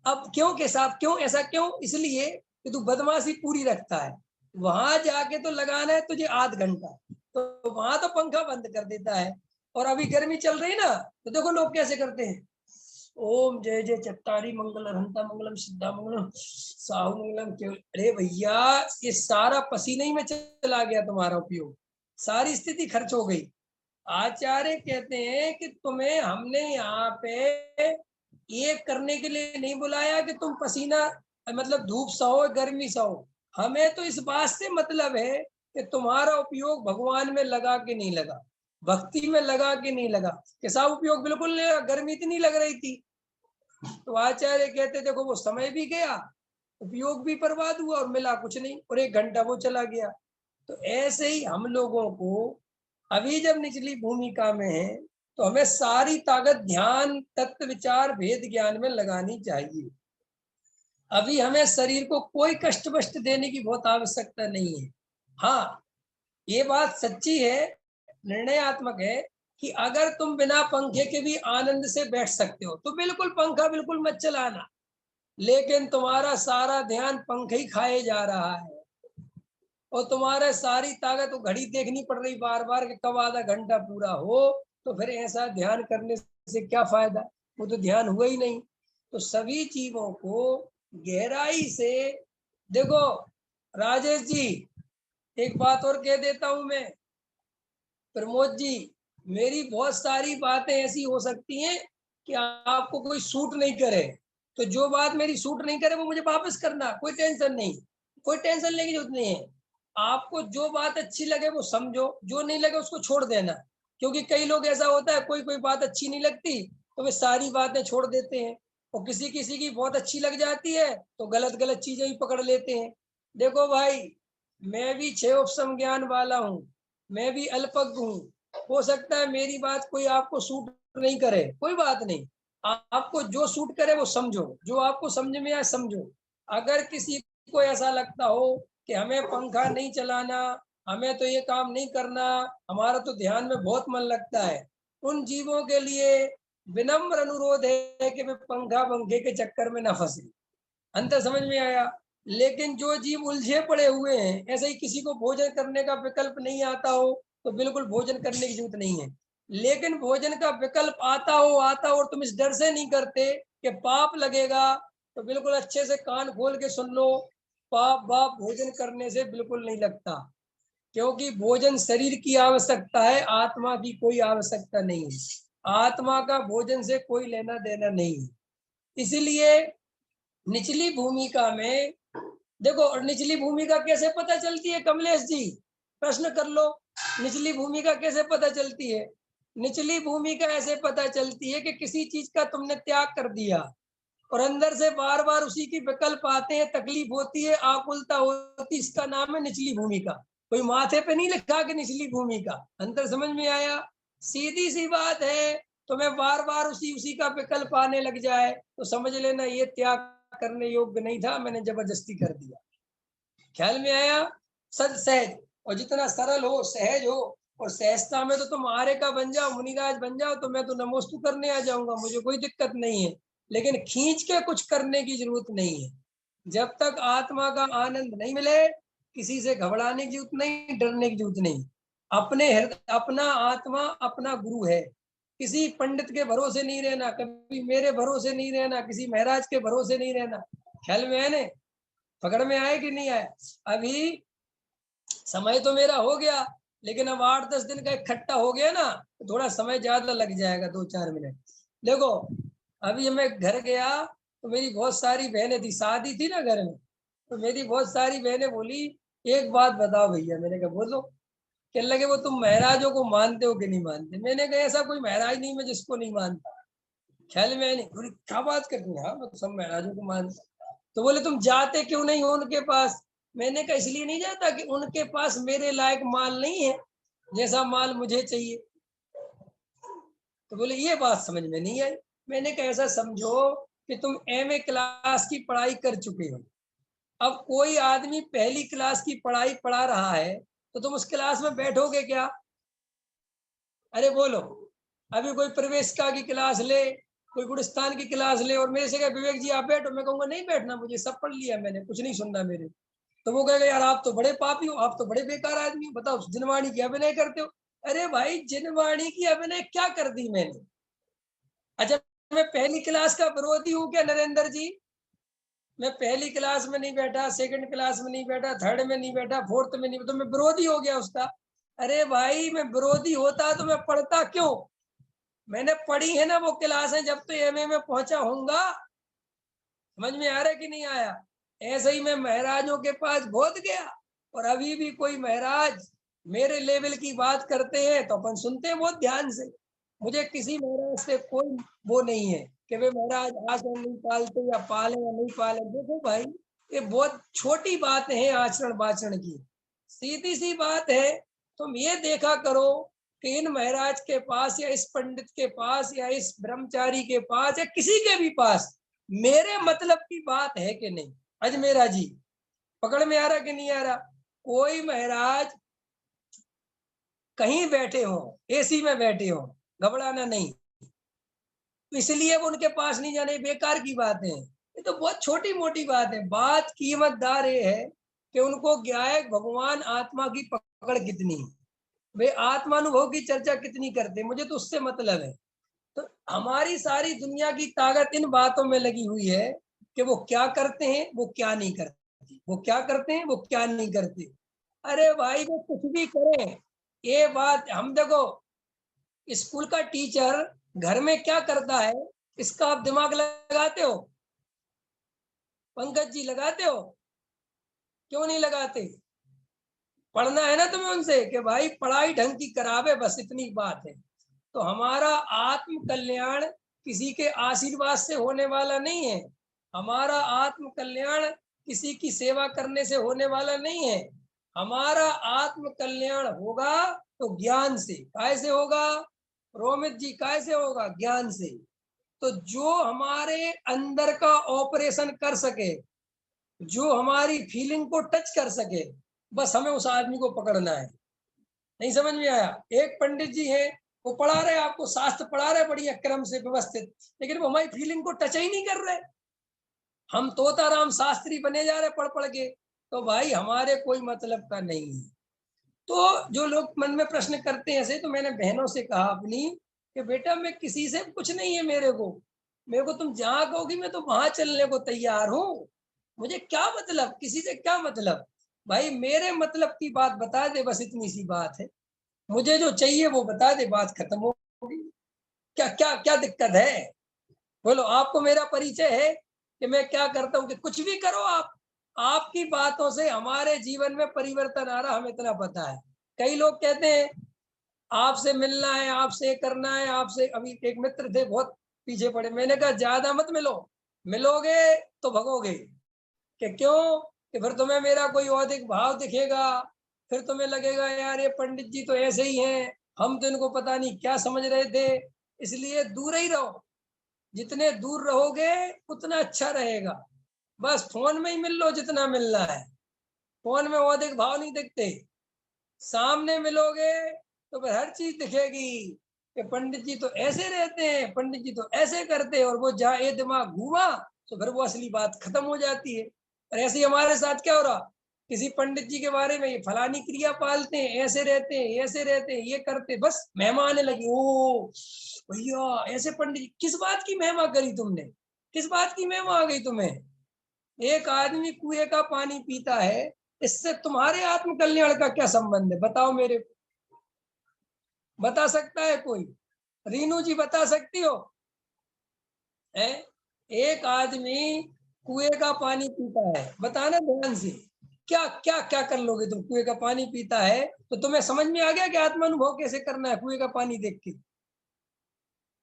अब क्यों के साथ क्यों ऐसा क्यों? इसलिए कि तू बदमाशी पूरी रखता है। वहां जाके तो लगाना है तुझे आध घंटा, तो वहां तो पंखा बंद कर देता है। और अभी गर्मी चल रही ना, तो देखो लोग कैसे करते हैं, ओम जय जय चट्टारी मंगल हंता मंगलम सिद्धा मंगलम साहु मंगलम केवल। अरे भैया, ये सारा पसीने ही में चला गया तुम्हारा उपयोग, सारी स्थिति खर्च हो गई। आचार्य कहते हैं कि तुम्हें हमने यहाँ पे ये करने के लिए नहीं बुलाया कि तुम पसीना मतलब धूप सहो गर्मी सहो। हमें तो इस बात से मतलब है कि तुम्हारा उपयोग भगवान में लगा कि नहीं लगा, भक्ति में लगा कि नहीं लगा। कैसा उपयोग? बिल्कुल नहीं, गर्मी इतनी लग रही थी। तो आचार्य कहते देखो वो समय भी गया, उपयोग भी बर्बाद हुआ और मिला कुछ नहीं, और 1 घंटा वो चला गया। तो ऐसे ही हम लोगों को अभी जब निचली भूमिका में है तो हमें सारी ताकत ध्यान तत्व विचार भेद ज्ञान में लगानी चाहिए। अभी हमें शरीर को कोई कष्ट वष्ट देने की बहुत आवश्यकता नहीं है। हाँ, ये बात सच्ची है, निर्णयात्मक है कि अगर तुम बिना पंखे के भी आनंद से बैठ सकते हो तो बिल्कुल पंखा बिल्कुल मत चलाना। लेकिन तुम्हारा सारा ध्यान पंखे ही खाए जा रहा है और तुम्हारे सारी ताकत वो घड़ी देखनी पड़ रही बार बार कि कब आधा घंटा पूरा हो, तो फिर ऐसा ध्यान करने से क्या फायदा? वो तो ध्यान हुआ ही नहीं। तो सभी चीजों को गहराई से देखो। राजेश जी, एक बात और कह देता हूं मैं, प्रमोद जी, मेरी बहुत सारी बातें ऐसी हो सकती हैं कि आपको कोई सूट नहीं करे, तो जो बात मेरी सूट नहीं करे वो मुझे वापस करना, कोई टेंशन नहीं, कोई टेंशन लेने की जरूरत नहीं है। आपको जो बात अच्छी लगे वो समझो, जो नहीं लगे उसको छोड़ देना। क्योंकि कई लोग ऐसा होता है, कोई कोई बात अच्छी नहीं लगती तो वे सारी बातें छोड़ देते हैं, और किसी किसी की बहुत अच्छी लग जाती है तो गलत गलत चीजें ही पकड़ लेते हैं। देखो भाई, मैं भी 6 उपसम ज्ञान वाला हूँ, मैं भी अल्पज्ञ हूँ। हो सकता है मेरी बात कोई आपको सूट नहीं करे, कोई बात नहीं। आपको जो सूट करे वो समझो, जो आपको समझ में आए समझो। अगर किसी को ऐसा लगता हो कि हमें पंखा नहीं चलाना, हमें तो ये काम नहीं करना, हमारा तो ध्यान में बहुत मन लगता है, उन जीवों के लिए विनम्र अनुरोध है कि वे पंखा पंखे के चक्कर में ना फंसे। अंतर समझ में आया? लेकिन जो जीव उलझे पड़े हुए हैं, ऐसे ही किसी को भोजन करने का विकल्प नहीं आता हो तो बिल्कुल भोजन करने की जरूरत नहीं है। लेकिन भोजन का विकल्प आता हो और तुम इस डर से नहीं करते कि पाप लगेगा, तो बिल्कुल अच्छे से कान खोल के सुन लो। पाप बाप भोजन करने से बिल्कुल नहीं लगता, क्योंकि भोजन शरीर की आवश्यकता है, आत्मा की कोई आवश्यकता नहीं है। आत्मा का भोजन से कोई लेना देना नहीं है। इसलिए निचली भूमिका में देखो, और निचली भूमिका कैसे पता चलती है कमलेश जी? प्रश्न कर लो, निचली भूमिका कैसे पता चलती है? निचली भूमिका ऐसे पता चलती है कि किसी चीज का तुमने त्याग कर दिया और अंदर से बार बार उसी की विकल्प आते हैं, तकलीफ होती है, आकुलता होती, इसका नाम है निचली भूमिका। कोई माथे पे नहीं लिखा कि निचली भूमिका। अंतर समझ में आया? सीधी सी बात है। तो मैं बार बार उसी उसी का विकल्प आने लग जाए तो समझ लेना ये त्याग करने योग्य नहीं था, मैंने जबरदस्ती कर दिया। ख्याल में आया? सद सहज, और जितना सरल हो, सहज हो, और सहजता में तो तुम आर्य का बन जाओ, मुनिराज बन जाओ, तो मैं तो नमोस्तु करने आ जाऊंगा, मुझे कोई दिक्कत नहीं है। लेकिन खींच के कुछ करने की जरूरत नहीं है। जब तक आत्मा का आनंद नहीं मिले, किसी से घबराने की जरूरत नहीं, डरने की जरूरत नहीं। अपने हृदय, अपना आत्मा अपना गुरु है। किसी पंडित के भरोसे नहीं रहना, कभी मेरे भरोसे नहीं रहना, किसी महाराज के भरोसे नहीं रहना। ख्याल में है ने? पकड़ में आए कि नहीं आए? अभी समय तो मेरा हो गया, लेकिन अब 8-10 दिन का इकट्ठा हो गया ना, तो थोड़ा समय ज्यादा लग जाएगा, 2-4 मिनट। देखो, अभी मैं घर गया तो मेरी बहुत सारी बहनें थी, शादी थी ना घर में, तो मेरी बहुत सारी बहनें बोली, एक बात बताओ भैया। मैंने कहा बोलो। कहने लगे, वो तुम महाराजों को मानते हो कि नहीं मानते? मैंने कहा ऐसा कोई महाराज नहीं मैं जिसको नहीं मानता। ख्याल में नहीं? बोली क्या बात करती है? हाँ, मैं तो सब महाराजों को मानता। तो बोले तुम जाते क्यों नहीं हो उनके पास? मैंने कहा इसलिए नहीं जाता कि उनके पास मेरे लायक माल नहीं है, जैसा माल मुझे चाहिए। तो बोले ये बात समझ में नहीं आई। मैंने कहा ऐसा समझो कि तुम एमए क्लास की पढ़ाई कर चुके हो। अब कोई आदमी पहली क्लास की पढ़ाई पढ़ा रहा है तो तुम उस क्लास में बैठोगे क्या? अरे बोलो। अभी कोई प्रवेशिका की क्लास ले, कोई गुणस्थान की क्लास ले, और मेरे से कहे विवेक जी आप बैठो, मैं कहूंगा नहीं बैठना, मुझे सब पढ़ लिया मैंने, कुछ नहीं सुनना मेरे। तो वो कहेगा यार आप तो बड़े पापी हो, आप तो बड़े बेकार आदमी हो, बताओ जिनवाणी की अभिनय करते हो। अरे भाई, जिनवाणी की अभिनय क्या कर दी मैंने? अच्छा, मैं पहली क्लास का विरोधी हूँ क्या नरेंद्र जी? मैं पहली क्लास में नहीं बैठा, सेकंड क्लास में नहीं बैठा, थर्ड में नहीं बैठा, फोर्थ में नहीं, तो मैं विरोधी हो गया उसका? अरे भाई, मैं विरोधी होता तो मैं पढ़ता क्यों? मैंने पढ़ी है ना वो क्लास है, जब तो एमए में पहुंचा होऊंगा। समझ में आ रहा है कि नहीं आया? ऐसे ही मैं महाराजों के पास बहुत गया, और अभी भी कोई महाराज मेरे लेवल की बात करते हैं तो अपन सुनते हैं बहुत ध्यान से। मुझे किसी महाराज से कोई वो नहीं है कि वे महाराज आचरण नहीं पालते या पाले या नहीं पाले। देखो भाई, ये बहुत छोटी बात है आचरण बाचरण की, सीधी सी बात है। तुम ये देखा करो कि इन महाराज के पास या इस पंडित के पास या इस ब्रह्मचारी के पास या किसी के भी पास मेरे मतलब की बात है कि नहीं। अजमेरा जी, पकड़ में आ रहा कि नहीं आ रहा? कोई महाराज कहीं बैठे हो, एसी में बैठे हो, घबराना नहीं। इसलिए वो उनके पास नहीं जाने, बेकार की बात है। ये तो बहुत छोटी मोटी बात है। बात कीमतदार ये है कि उनको क्या है, भगवान आत्मा की पकड़ कितनी, वे आत्मानुभव की चर्चा कितनी करते, मुझे तो उससे मतलब है। तो हमारी सारी दुनिया की ताकत इन बातों में लगी हुई है कि वो क्या करते हैं, वो क्या नहीं करते, वो क्या करते हैं, वो क्या नहीं करते। अरे भाई, वो कुछ भी करें, ये बात हम देखो, स्कूल का टीचर घर में क्या करता है, इसका आप दिमाग लगाते हो? पंकज जी, लगाते हो? क्यों नहीं लगाते? पढ़ना है ना तुम्हें उनसे कि भाई पढ़ाई ढंग की करावे, बस इतनी बात है। तो हमारा आत्म कल्याण किसी के आशीर्वाद से होने वाला नहीं है। हमारा आत्म कल्याण किसी की सेवा करने से होने वाला नहीं है। हमारा आत्म कल्याण होगा तो ज्ञान से। कैसे होगा रोमित जी, कैसे होगा? ज्ञान से। तो जो हमारे अंदर का ऑपरेशन कर सके, जो हमारी फीलिंग को टच कर सके, बस हमें उस आदमी को पकड़ना है। नहीं समझ में आया? एक पंडित जी है, वो पढ़ा रहे आपको, शास्त्र पढ़ा रहे बढ़िया क्रम से व्यवस्थित, लेकिन वो हमारी फीलिंग को टच ही नहीं कर रहे। हम तोताराम शास्त्री बने जा रहे पढ़ पढ़ के, तो भाई हमारे कोई मतलब का नहीं है। तो जो लोग मन में प्रश्न करते हैं ऐसे, तो मैंने बहनों से कहा अपनी कि बेटा मैं किसी से कुछ नहीं है, मेरे को तुम जहाँ कहोगी मैं तो वहां चलने को तैयार हूँ। मुझे क्या मतलब, किसी से क्या मतलब? भाई मेरे मतलब की बात बता दे, बस इतनी सी बात है। मुझे जो चाहिए वो बता दे, बात खत्म होगी। क्या क्या क्या दिक्कत है? बोलो, आपको मेरा परिचय है कि मैं क्या करता हूँ कि कुछ भी करो आप, आपकी बातों से हमारे जीवन में परिवर्तन आ रहा, हमें इतना पता है। कई लोग कहते हैं आपसे मिलना है, आपसे करना है, आपसे। अभी एक मित्र थे बहुत पीछे पड़े, मैंने कहा ज्यादा मत मिलो, मिलोगे तो भगोगे। कि क्यों? कि फिर तुम्हें मेरा कोई औधिक भाव दिखेगा, फिर तुम्हें लगेगा यार ये पंडित जी तो ऐसे ही हैं, हम तो इनको पता नहीं क्या समझ रहे थे। इसलिए दूर ही रहो, जितने दूर रहोगे उतना अच्छा रहेगा। बस फोन में ही मिल लो जितना मिलना है, फोन में औधिक भाव नहीं दिखते। सामने मिलोगे तो फिर हर चीज दिखेगी कि पंडित जी तो ऐसे रहते हैं, पंडित जी तो ऐसे करते हैं, और वो जहाँ ये दिमाग घूमा तो फिर वो असली बात खत्म हो जाती है। और ऐसे ही हमारे साथ क्या हो रहा, किसी पंडित जी के बारे में ये फलानी क्रिया पालते हैं, ऐसे रहते हैं, ऐसे रहते हैं, ये करते, बस महिमा आने लगी। ओ भैया ऐसे पंडित जी, किस बात की महिमा करी तुमने? किस बात की महिमा आ गई तुम्हें? एक आदमी कुएं का पानी पीता है, इससे तुम्हारे आत्म कल्याण का क्या संबंध है? बताओ मेरे को, बता सकता है कोई? रीनू जी बता सकती हो? है एक आदमी कुएं का पानी पीता है, बताना ध्यान से, क्या क्या क्या कर लोगे तुम? कुएं का पानी पीता है तो तुम्हें समझ में आ गया कि आत्मानुभव कैसे करना है कुएं का पानी देख के?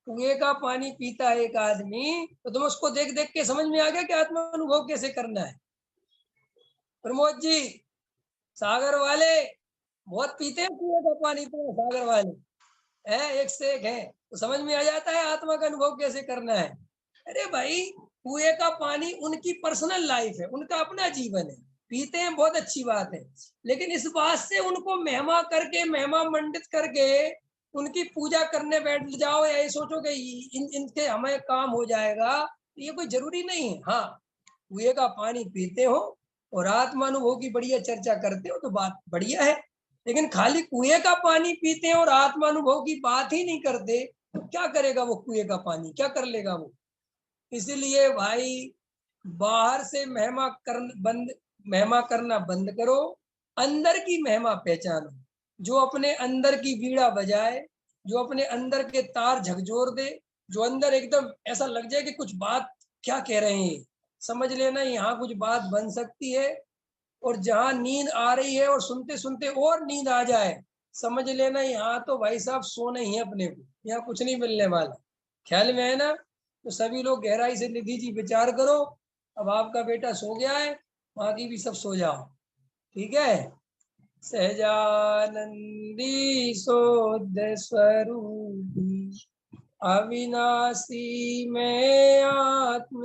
कुएं का पानी पीता है एक आदमी, तो तुम उसको देख देख के समझ में आ गया कि आत्मानुभव कैसे करना है? प्रमोद जी, सागर वाले बहुत पीते हैं कुएं का पानी, तो सागर वाले है एक से एक है, तो समझ में आ जाता है आत्मा का अनुभव कैसे करना है। अरे भाई, कुएं का पानी उनकी पर्सनल लाइफ है, उनका अपना जीवन है, पीते हैं, बहुत अच्छी बात है। लेकिन इस बात से उनको महिमा करके, महिमा मंडित करके उनकी पूजा करने बैठ जाओ, या ये सोचो कि इनके हमें काम हो जाएगा, ये कोई जरूरी नहीं है। हाँ, कुएं का पानी पीते हो और आत्मानुभव की बढ़िया चर्चा करते हो तो बात बढ़िया है, लेकिन खाली कुएं का पानी पीते हैं और आत्मानुभव की बात ही नहीं करते, तो क्या करेगा वो कुएं का पानी, क्या कर लेगा वो? इसलिए भाई, बाहर से महिमा करना बंद करो, अंदर की महिमा पहचानो। जो अपने अंदर की बीड़ा बजाए, जो अपने अंदर के तार झकझोर दे, जो अंदर एकदम ऐसा लग जाए कि कुछ बात क्या कह रहे हैं, समझ लेना यहाँ कुछ बात बन सकती है। और जहाँ नींद आ रही है और सुनते सुनते और नींद आ जाए, समझ लेना यहाँ तो भाई साहब सोना ही है अपने को, यहाँ कुछ नहीं मिलने वाला। ख्याल में है ना? तो सभी लोग गहराई से निधि जी विचार करो। अब आपका बेटा सो गया है, बाकी भी सब सो जाओ, ठीक है? सहजानंदी शोध स्वरूपी अविनाशी में आत्म